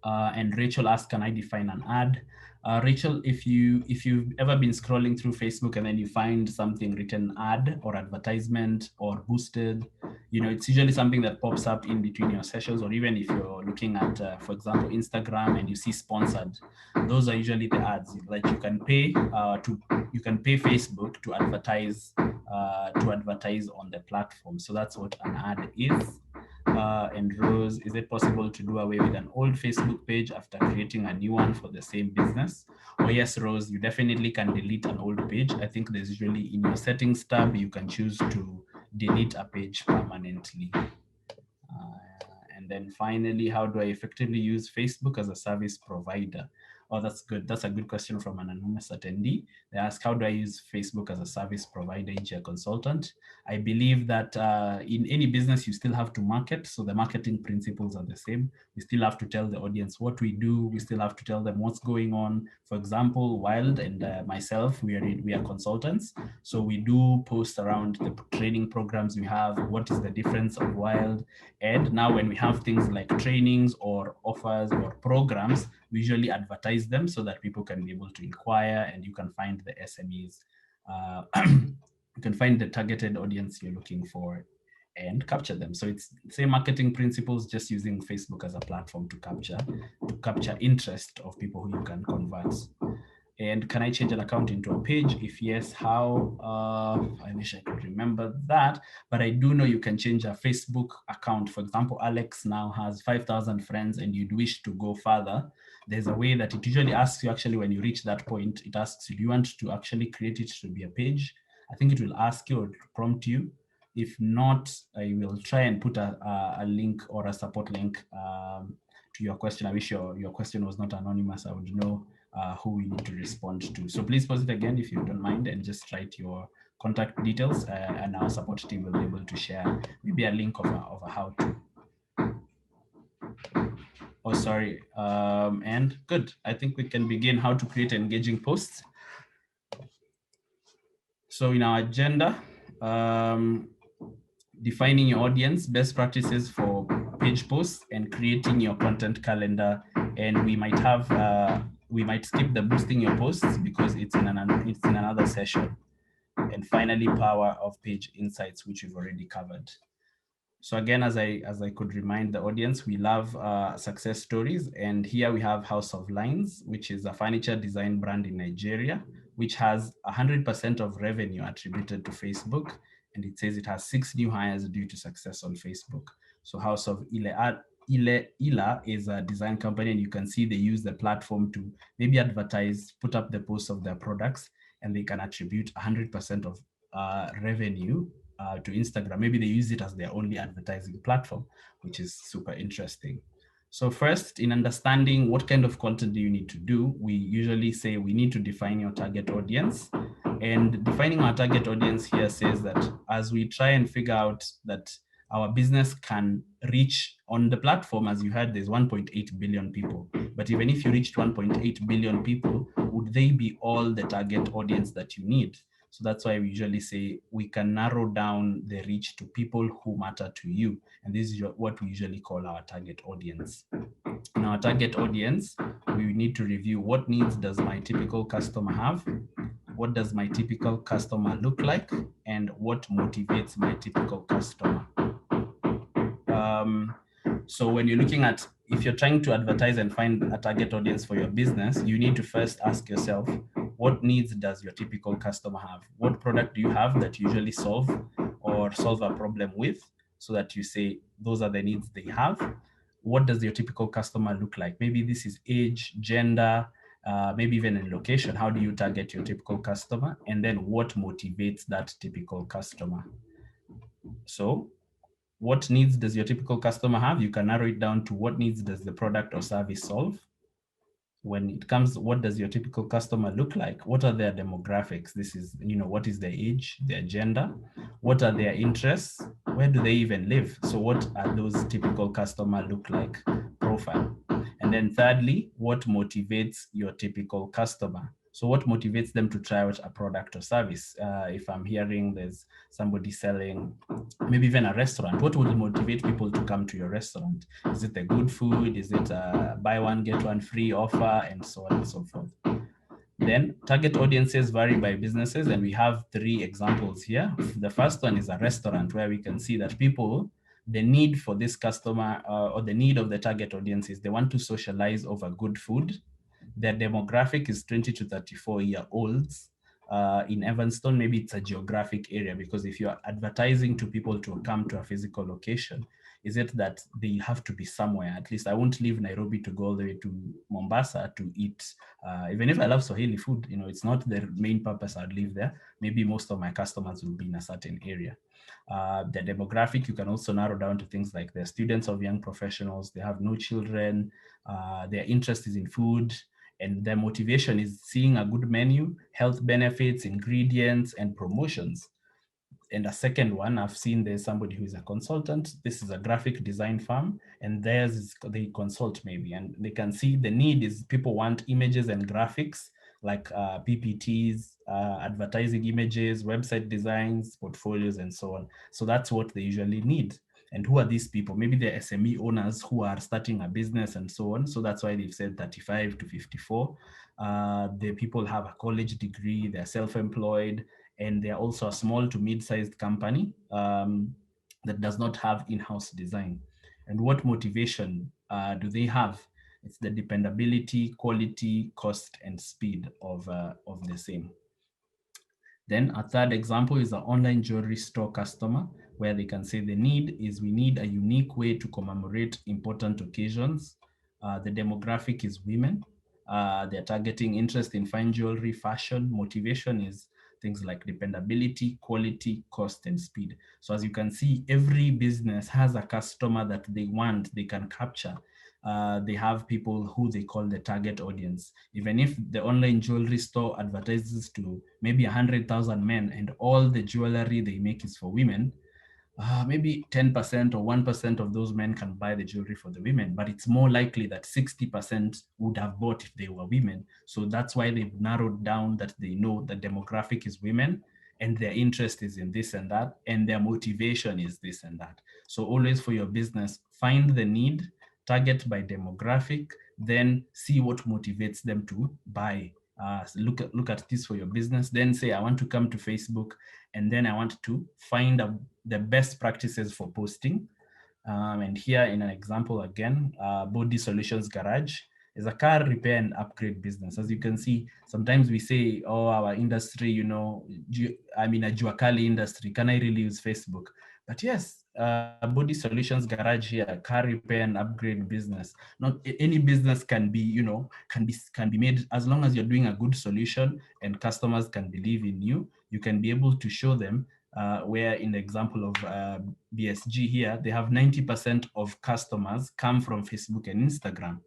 Speaker 4: And Rachel asked, can I define an ad? Rachel, if you've ever been scrolling through Facebook and then you find something written ad or advertisement or boosted, it's usually something that pops up in between your sessions, or even if you're looking at, for example, Instagram and you see sponsored, those are usually the ads. Like you can pay Facebook to advertise on the platform. So that's what an ad is. And Rose, is it possible to do away with an old Facebook page after creating a new one for the same business? Oh yes, Rose, you definitely can delete an old page. I think there's usually in your settings tab, you can choose to delete a page permanently. And then finally, how do I effectively use Facebook as a service provider? Oh, that's good. That's a good question from an anonymous attendee. They ask, how do I use Facebook as a service provider, e.g. a consultant? I believe that in any business, you still have to market. So the marketing principles are the same. We still have to tell the audience what we do. We still have to tell them what's going on. For example, Wild and myself, we are consultants. So we do post around the training programs we have. What is the difference of Wild? And now when we have things like trainings or offers or programs, we usually advertise them so that people can be able to inquire, and you can find the SMEs. You can find the targeted audience you're looking for and capture them. So it's the same marketing principles, just using Facebook as a platform to capture interest of people who you can convert. And can I change an account into a page? If yes, how? I wish I could remember that, but I do know you can change a Facebook account. For example, Alex now has 5,000 friends and you'd wish to go further. There's a way that it usually asks you, actually, when you reach that point, it asks you, do you want to actually create it to be a page? I think it will ask you or prompt you. If not, I will try and put a link or a support link to your question. I wish your question was not anonymous. I would know who we need to respond to. So please post it again if you don't mind, and just write your contact details, and our support team will be able to share maybe a link of a how to. Oh, sorry. And good. I think we can begin how to create engaging posts. So in our agenda, defining your audience, best practices for page posts, and creating your content calendar. And we might have we might skip the boosting your posts because it's in another session. And finally, power of page insights, which we've already covered. So again, as I could remind the audience, we love success stories. And here we have House of Lines, which is a furniture design brand in Nigeria, which has 100% of revenue attributed to Facebook. And it says it has 6 new hires due to success on Facebook. So House of Ila is a design company, and you can see they use the platform to maybe advertise, put up the posts of their products, and they can attribute 100% of revenue to Instagram. Maybe they use it as their only advertising platform, which is super interesting. So first, in understanding what kind of content do you need to do, we usually say we need to define your target audience. And defining our target audience here says that as we try and figure out that our business can reach on the platform, as you heard, there's 1.8 billion people. But even if you reached 1.8 billion people, would they be all the target audience that you need? So that's why we usually say we can narrow down the reach to people who matter to you. And this is what we usually call our target audience. In our target audience, we need to review what needs does my typical customer have, what does my typical customer look like, and what motivates my typical customer. So when you're looking at, if you're trying to advertise and find a target audience for your business, you need to first ask yourself, what needs does your typical customer have? What product do you have that you usually solve or solve a problem with, so that you say those are the needs they have? What does your typical customer look like? Maybe this is age, gender, maybe even in location. How do you target your typical customer? And then what motivates that typical customer? So what needs does your typical customer have? You can narrow it down to what needs does the product or service solve? When it comes, what does your typical customer look like? What are their demographics? This is, what is their age, their gender? What are their interests? Where do they even live? So what are those typical customer look like profile? And then thirdly, what motivates your typical customer? So what motivates them to try out a product or service? If I'm hearing there's somebody selling, maybe even a restaurant, what would motivate people to come to your restaurant? Is it the good food? Is it a buy one, get one free offer, and so on and so forth? Then target audiences vary by businesses, and we have 3 examples here. The first one is a restaurant, where we can see that people, the need for this customer or the need of the target audience is they want to socialize over good food. Their demographic is 20 to 34-year-olds. In Evanston, maybe it's a geographic area, because if you're advertising to people to come to a physical location, is it that they have to be somewhere? At least I won't leave Nairobi to go all the way to Mombasa to eat. Even if I love Swahili food, it's not the main purpose I'd live there. Maybe most of my customers will be in a certain area. The demographic, you can also narrow down to things like they're students of young professionals, they have no children, their interest is in food, and their motivation is seeing a good menu, health benefits, ingredients, and promotions. And a second one, I've seen there's somebody who is a consultant. This is a graphic design firm, and theirs is they consult maybe, and they can see the need is people want images and graphics like PPTs, advertising images, website designs, portfolios, and so on. So that's what they usually need. And who are these people? Maybe they're SME owners who are starting a business and so on. So that's why they've said 35 to 54. The people have a college degree, they're self-employed, and they're also a small to mid-sized company that does not have in-house design. And what motivation do they have? It's the dependability, quality, cost, and speed of the same. Then a third example is an online jewelry store customer, where they can say the need is we need a unique way to commemorate important occasions. The demographic is women. They're targeting interest in fine jewelry, fashion. Motivation is things like dependability, quality, cost, and speed. So as you can see, every business has a customer that they want, they can capture. They have people who they call the target audience. Even if the online jewelry store advertises to maybe 100,000 men and all the jewelry they make is for women, maybe 10% or 1% of those men can buy the jewelry for the women, but it's more likely that 60% would have bought if they were women. So that's why they've narrowed down that they know the demographic is women and their interest is in this and that, and their motivation is this and that. So always for your business, find the need, target by demographic, then see what motivates them to buy. Look at this for your business, then say, I want to come to Facebook, and then I want to find the best practices for posting. And here in an example again, Body Solutions Garage is a car repair and upgrade business. As you can see, sometimes we say, oh, our industry, I'm in a Juakali industry, can I really use Facebook? But yes, Body Solutions Garage here, car repair and upgrade business. Not any business can be, can be made, as long as you're doing a good solution and customers can believe in you, you can be able to show them where in the example of BSG here, they have 90% of customers come from Facebook and Instagram.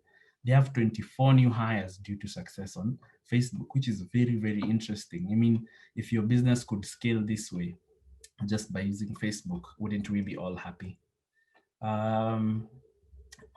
Speaker 4: They have 24 new hires due to success on Facebook, which is very, very interesting. I mean, if your business could scale this way, just by using Facebook, wouldn't we be all happy?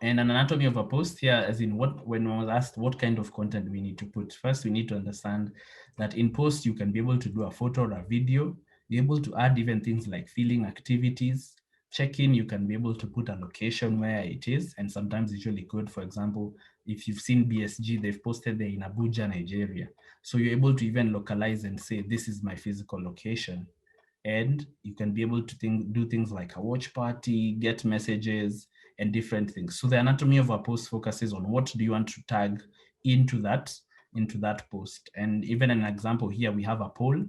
Speaker 4: And an anatomy of a post here, as in when I was asked what kind of content we need to put, first we need to understand that in post, you can be able to do a photo or a video, be able to add even things like filling activities, check-in, you can be able to put a location where it is, and sometimes it's really good. For example, if you've seen BSG, they've posted there in Abuja, Nigeria. So you're able to even localize and say, this is my physical location. And you can be able to do things like a watch party, get messages, and different things. So the anatomy of a post focuses on what do you want to tag into that post. And even an example here, we have a poll.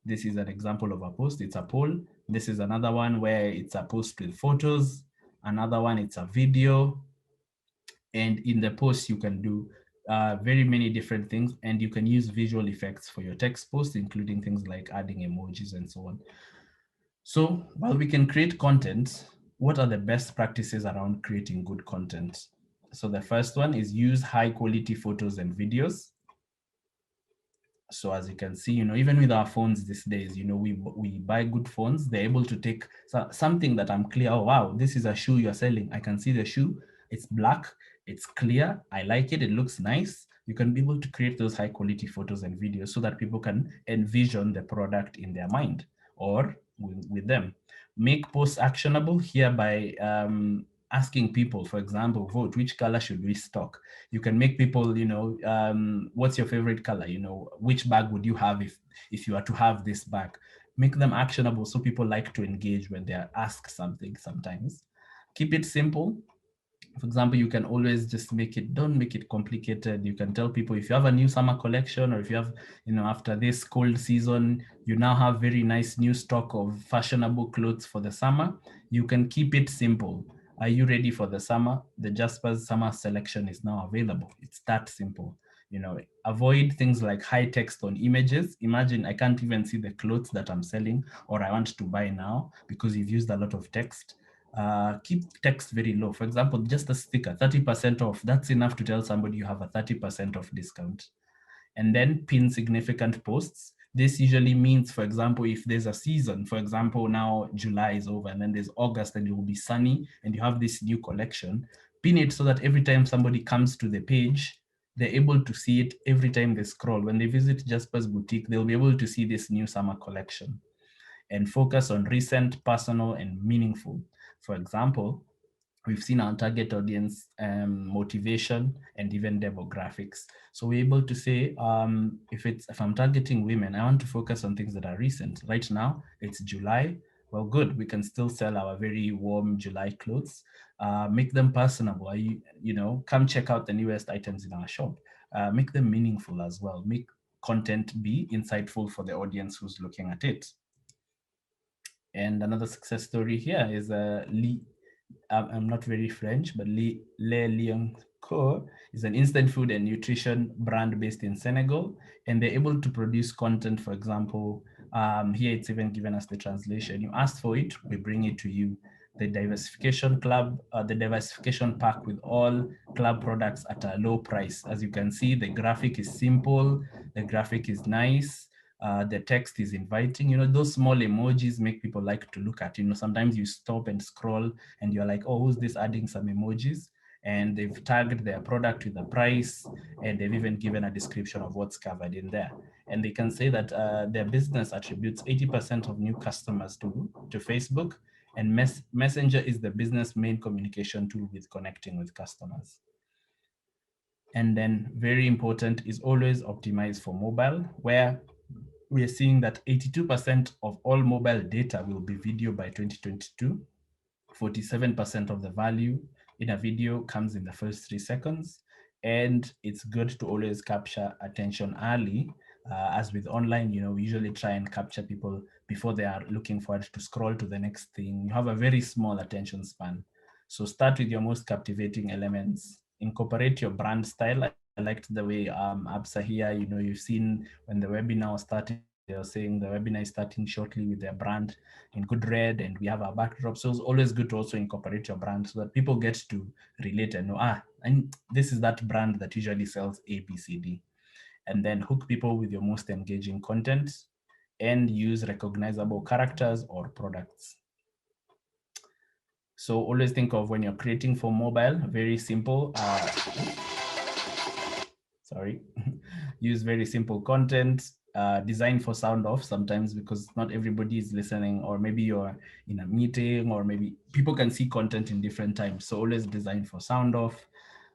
Speaker 4: This is an example of a post. It's a poll. This is another one where it's a post with photos. Another one, it's a video. And in the post, you can do very many different things, and you can use visual effects for your text post, including things like adding emojis and so on. So while we can create content, what are the best practices around creating good content? So the first one is use high quality photos and videos. So as you can see, even with our phones these days, we buy good phones. They're able to take something that I'm clear, oh, wow, this is a shoe you're selling. I can see the shoe. It's black. It's clear. I like it. It looks nice. You can be able to create those high quality photos and videos so that people can envision the product in their mind or with them. Make posts actionable here by asking people, for example, vote, which color should we stock? You can make people, what's your favorite color? Which bag would you have if you are to have this bag? Make them actionable so people like to engage when they are asked something sometimes. Keep it simple. For example, you can always just don't make it complicated. You can tell people if you have a new summer collection, or if you have, after this cold season, you now have very nice new stock of fashionable clothes for the summer. You can keep it simple. Are you ready for the summer? The Jaspers summer selection is now available. It's that simple. Avoid things like high text on images. Imagine I can't even see the clothes that I'm selling or I want to buy now because you've used a lot of text. Keep text very low. For example, just a sticker, 30% off. That's enough to tell somebody you have a 30% off discount. And then pin significant posts. This usually means, for example, if there's a season, for example, now July is over and then there's August and it will be sunny and you have this new collection, pin it so that every time somebody comes to the page, they're able to see it every time they scroll. When they visit Jasper's boutique, they'll be able to see this new summer collection. And focus on recent, personal, and meaningful. For example, we've seen our target audience motivation and even demographics. So we're able to say, if I'm targeting women, I want to focus on things that are recent. Right now, it's July. Well, good, we can still sell our very warm July clothes. Make them personable. Come check out the newest items in our shop. Make them meaningful as well. Make content be insightful for the audience who's looking at it. And another success story here is Lee. I'm not very French, but Le Lion Co is an instant food and nutrition brand based in Senegal, and they're able to produce content. For example, here it's even given us the translation. You asked for it, we bring it to you. The diversification club, the diversification pack with all club products at a low price. As you can see, the graphic is simple, the graphic is nice. The text is inviting. Those small emojis make people like to look at. Sometimes you stop and scroll and you're like, oh, who's this adding some emojis? And they've tagged their product with a price, and they've even given a description of what's covered in there. And they can say that their business attributes 80% of new customers to Facebook, and Messenger is the business main communication tool with connecting with customers. And then very important is always optimize for mobile, where we are seeing that 82% of all mobile data will be video by 2022. 47% of the value in a video comes in the first 3 seconds. And it's good to always capture attention early. As with online, we usually try and capture people before they are looking forward to scroll to the next thing. You have a very small attention span. So start with your most captivating elements. Incorporate your brand style. I liked the way Absa here, you've seen when the webinar started, they were saying the webinar is starting shortly with their brand in good red, and we have our backdrop. So it's always good to also incorporate your brand so that people get to relate and know, and this is that brand that usually sells ABCD. And then hook people with your most engaging content and use recognizable characters or products. So always think of when you're creating for mobile, very simple. Sorry, use very simple content, design for sound off sometimes because not everybody is listening, or maybe you're in a meeting, or maybe people can see content in different times. So always design for sound off,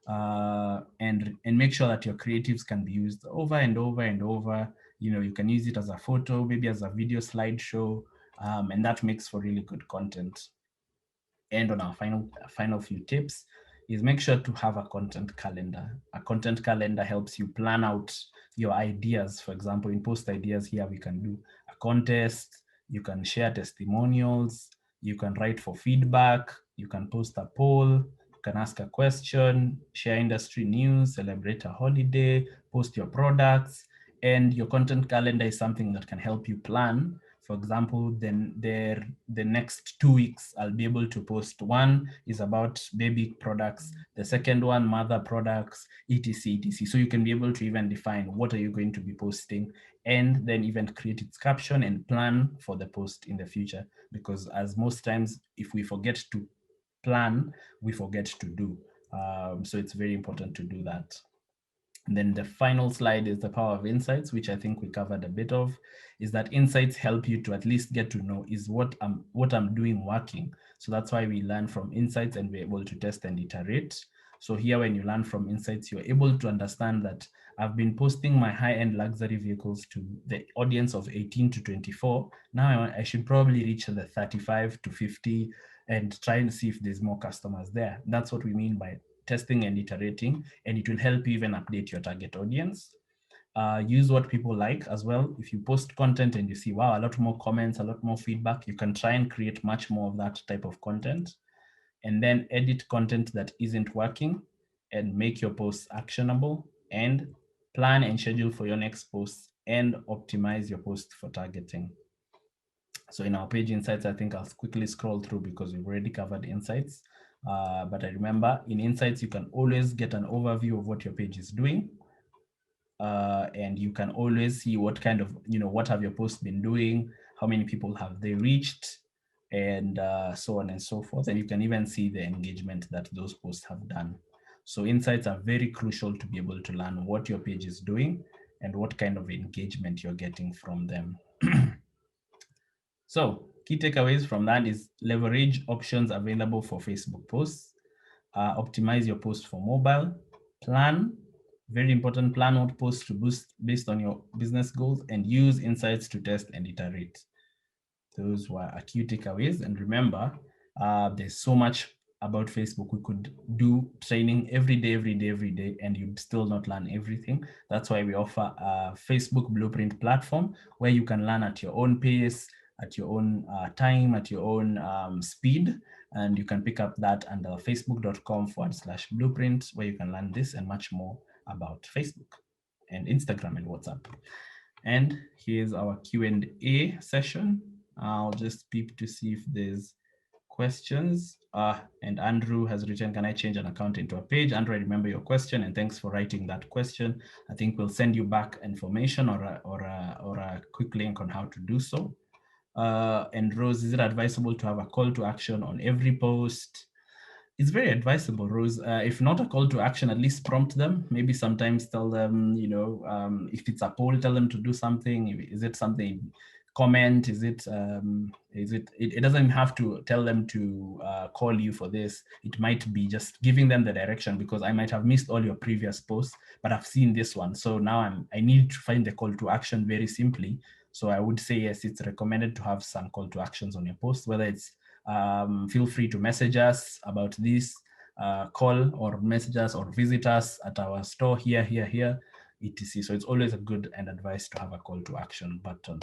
Speaker 4: and make sure that your creatives can be used over and over and over. You know, you can use it as a photo, maybe as a video slideshow, and that makes for really good content. And on our final few tips is make sure to have a content calendar. A content calendar helps you plan out your ideas. For example, in post ideas here, we can do a contest, you can share testimonials, you can write for feedback, you can post a poll, you can ask a question, share industry news, celebrate a holiday, post your products. And your content calendar is something that can help you plan. For example, then the next 2 weeks, I'll be able to post. One is about baby products, the second one, mother products, etc, etc. So you can be able to even define what are you going to be posting, and then even create its caption and plan for the post in the future. Because as most times, if we forget to plan, we forget to do. So it's very important to do that. And then the final slide is the power of insights, which I think we covered a bit of, is that insights help you to at least get to know, is what I'm doing working? So that's why we learn from insights and we're able to test and iterate. So here, when you learn from insights, you're able to understand that I've been posting my high-end luxury vehicles to the audience of 18 to 24. Now I should probably reach the 35 to 50 and try and see if there's more customers there. That's what we mean by testing and iterating, and it will help you even update your target audience. Use what people like as well. If you post content and you see, wow, a lot more comments, a lot more feedback, you can try and create much more of that type of content. And then edit content that isn't working and make your posts actionable, and plan and schedule for your next post and optimize your post for targeting. So in our page insights, I think I'll quickly scroll through because we've already covered insights. But I remember in insights, you can always get an overview of what your page is doing. And you can always see what kind of, what have your posts been doing, how many people have they reached, and so on and so forth. And you can even see the engagement that those posts have done. So insights are very crucial to be able to learn what your page is doing and what kind of engagement you're getting from them. So key takeaways from that is leverage options available for Facebook posts, optimize your post for mobile, plan, very important, plan what posts to boost based on your business goals, and use insights to test and iterate. Those were our key takeaways. And remember, there's so much about Facebook. We could do training every day, and you'd still not learn everything. That's why we offer a Facebook Blueprint platform where you can learn at your own pace, at your own time, at your own speed. And you can pick up that under facebook.com/blueprint, where you can learn this and much more about Facebook and Instagram and WhatsApp. And here's our Q&A session. I'll just peep to see if there's questions. And Andrew has written, can I change an account into a page? Andrew, I remember your question, and thanks for writing that question. I think we'll send you back information or a quick link on how to do so. And Rose, is it advisable to have a call to action on every post? It's very advisable, Rose. If not a call to action, at least prompt them. Maybe sometimes tell them, if it's a poll, tell them to do something. Is it something, comment? It doesn't have to tell them to call you for this. It might be just giving them the direction, because I might have missed all your previous posts, but I've seen this one. So now I need to find the call to action very simply. So I would say, yes, it's recommended to have some call to actions on your post, whether it's feel free to message us about this call, or message us or visit us at our store here, etc. So it's always a good and advice to have a call to action button.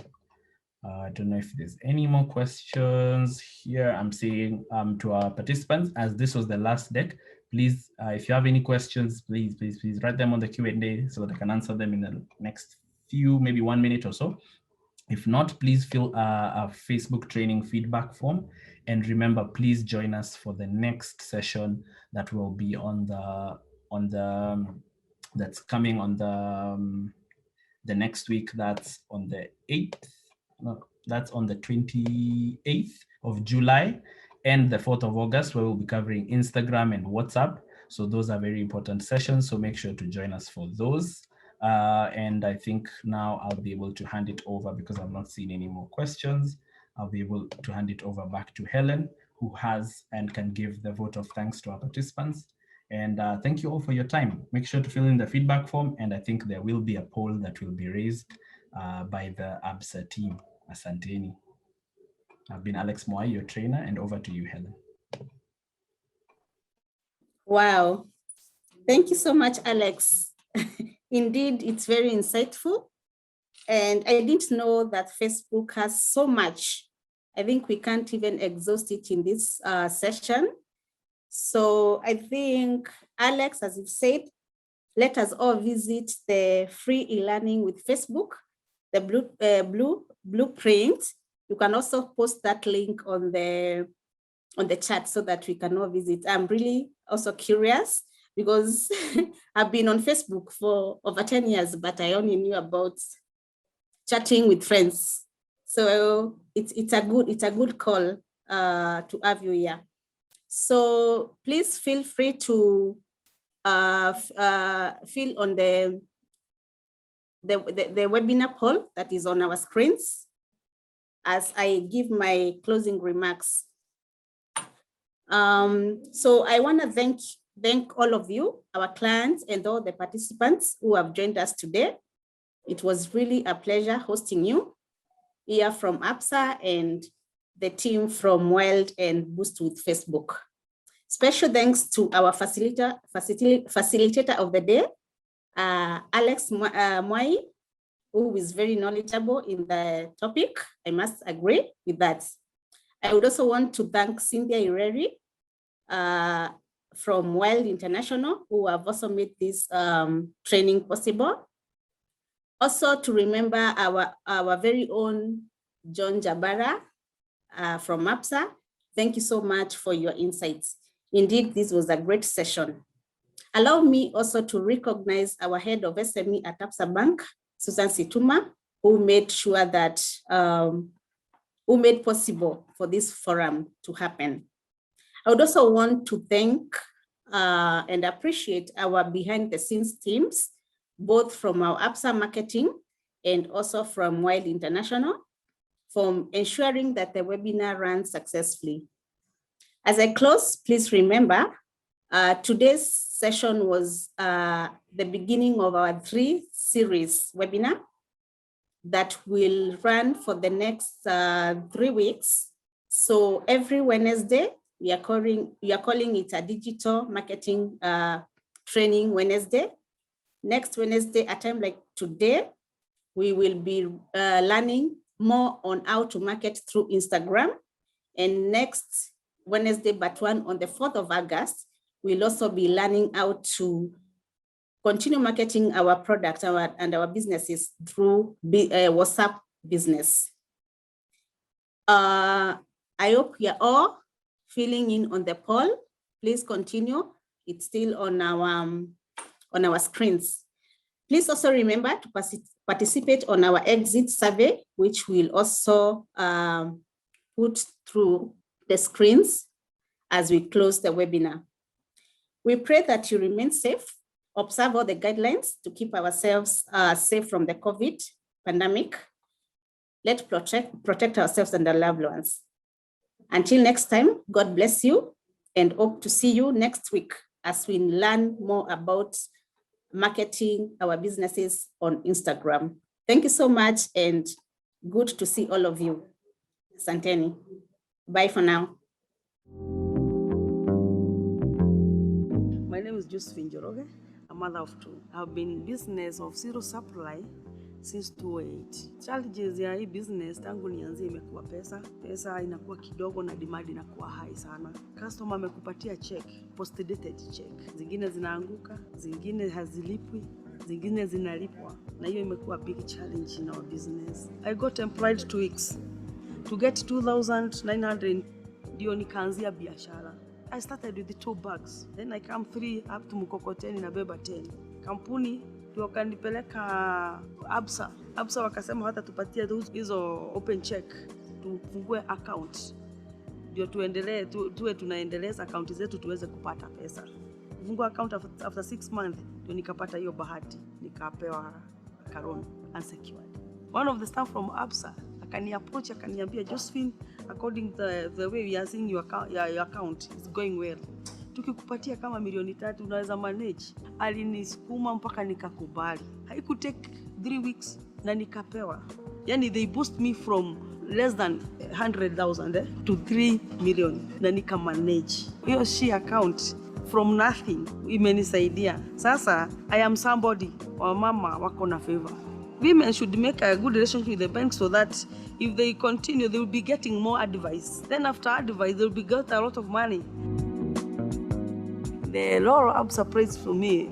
Speaker 4: I don't know if there's any more questions here. I'm saying to our participants, as this was the last deck, please, if you have any questions, please write them on the Q&A so that I can answer them in the next few, maybe 1 minute or so. If not, please fill a Facebook training feedback form. And remember, please join us for the next session that will be that's coming on the next week. That's on the 8th. No, that's on the 28th of July. and the 4th of August, where we'll be covering Instagram and WhatsApp. So those are very important sessions. So make sure to join us for those. And I think now I'll be able to hand it over, because I've not seen any more questions. I'll be able to hand it over back to Helen, who has and can give the vote of thanks to our participants. And thank you all for your time. Make sure to fill in the feedback form. And I think there will be a poll that will be raised by the ABSA team. Asanteni. I've been Alex Moai, your trainer, and over to you, Helen.
Speaker 1: Wow. Thank you so much, Alex. Indeed, it's very insightful. And I didn't know that Facebook has so much. I think we can't even exhaust it in this session. So I think, Alex, as you've said, let us all visit the free e-learning with Facebook, the blueprint. You can also post that link on the chat so that we can all visit. I'm really also curious, because I've been on Facebook for over 10 years, but I only knew about chatting with friends. So it's a good call to have you here. So please feel free to fill on the webinar poll that is on our screens as I give my closing remarks. So I want to thank all of you, our clients, and all the participants who have joined us today. It was really a pleasure hosting you here from ABSA and the team from Wild and Boost with Facebook. Special thanks to our facilitator of the day, Alex Moai, who is very knowledgeable in the topic. I must agree with that. I would also want to thank Cynthia Ireri from Wild International, who have also made this training possible. Also to remember our very own John Jabara from ABSA. Thank you so much for your insights. Indeed, this was a great session. Allow me also to recognize our head of SME at ABSA Bank, Susan Situma, who made sure that, who made possible for this forum to happen. I would also want to thank and appreciate our behind the scenes teams, both from our ABSA marketing and also from Wild International, for ensuring that the webinar runs successfully. As I close, please remember, today's session was the beginning of our 3-series webinar that will run for the next 3 weeks. So every Wednesday, we are calling it a digital marketing training Wednesday. Next Wednesday, at a time like today, we will be learning more on how to market through Instagram. And next Wednesday, but one on the 4th of August, we'll also be learning how to continue marketing our product and our businesses through WhatsApp business. I hope you're all filling in on the poll. Please continue. It's still on our screens. Please also remember to participate on our exit survey, which we'll also put through the screens as we close the webinar. We pray that you remain safe, observe all the guidelines to keep ourselves safe from the COVID pandemic. Let's protect ourselves and our loved ones. Until next time, God bless you, and hope to see you next week as we learn more about marketing our businesses on Instagram. Thank you so much, and good to see all of you. Asanteni. Bye for now.
Speaker 5: My name is Josephine Joroge, a mother of 2. I've been in business of zero supply since 2008. Challenges ya hii business tangu nianzie imekuwa pesa inakuwa kidogo na demand inakuwa high sana. Customer amekupatia check, post dated check. Zingine zinaanguka, zingine hazilipwi, zingine zinalipwa, na hiyo imekuwa big challenge in our business. I got employed 2 weeks to get 2,900 ndio nikaanzia biashara. I started with the 2 bags, then I come 3 up to mkokoteni na beba 10. Kampuni wakanipeleka ABSA. ABSA wakasema hata tupatie hizo open check tufungue account. ndio tuendelee tuwe tunaendeleza akaunti zetu tuweze kupata pesa. Kufungua account after 6 months ndio nikapata hiyo bahati, nikapewa Karon unsecured. One of the staff from Absa akani-approach akaniambia, Josephine, according the way we are seeing your account is going well, tukikupatia kama milioni 3 unaweza manage. Alinisukuma mpaka nikakubali. Haikutake 3 weeks na nikapewa. Yani they boost me from less than 100,000 to 3 million na nika manage. Hiyo she account from nothing imenisaidia. Sasa I am somebody. Wamama wako na favor. Women should make a good relationship with the bank so that if they continue, they will be getting more advice. Then after advice, they will be get a lot of money. The role of surprise for me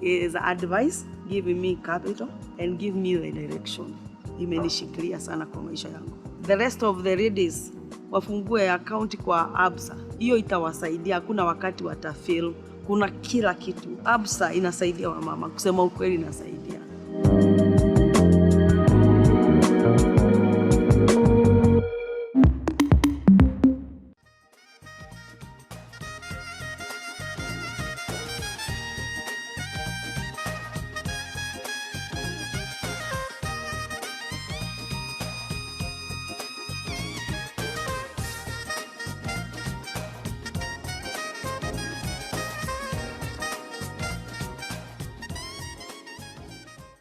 Speaker 5: is advice, giving me capital and give me the direction. Imenishikilia sana kwa maisha yangu. The rest of the ladies wafungue account kwa Absa. Hiyo itawasaidia, hakuna wakati watafail. Kuna kila kitu. Absa inasaidia wamama, kusema ukweli inasaidia.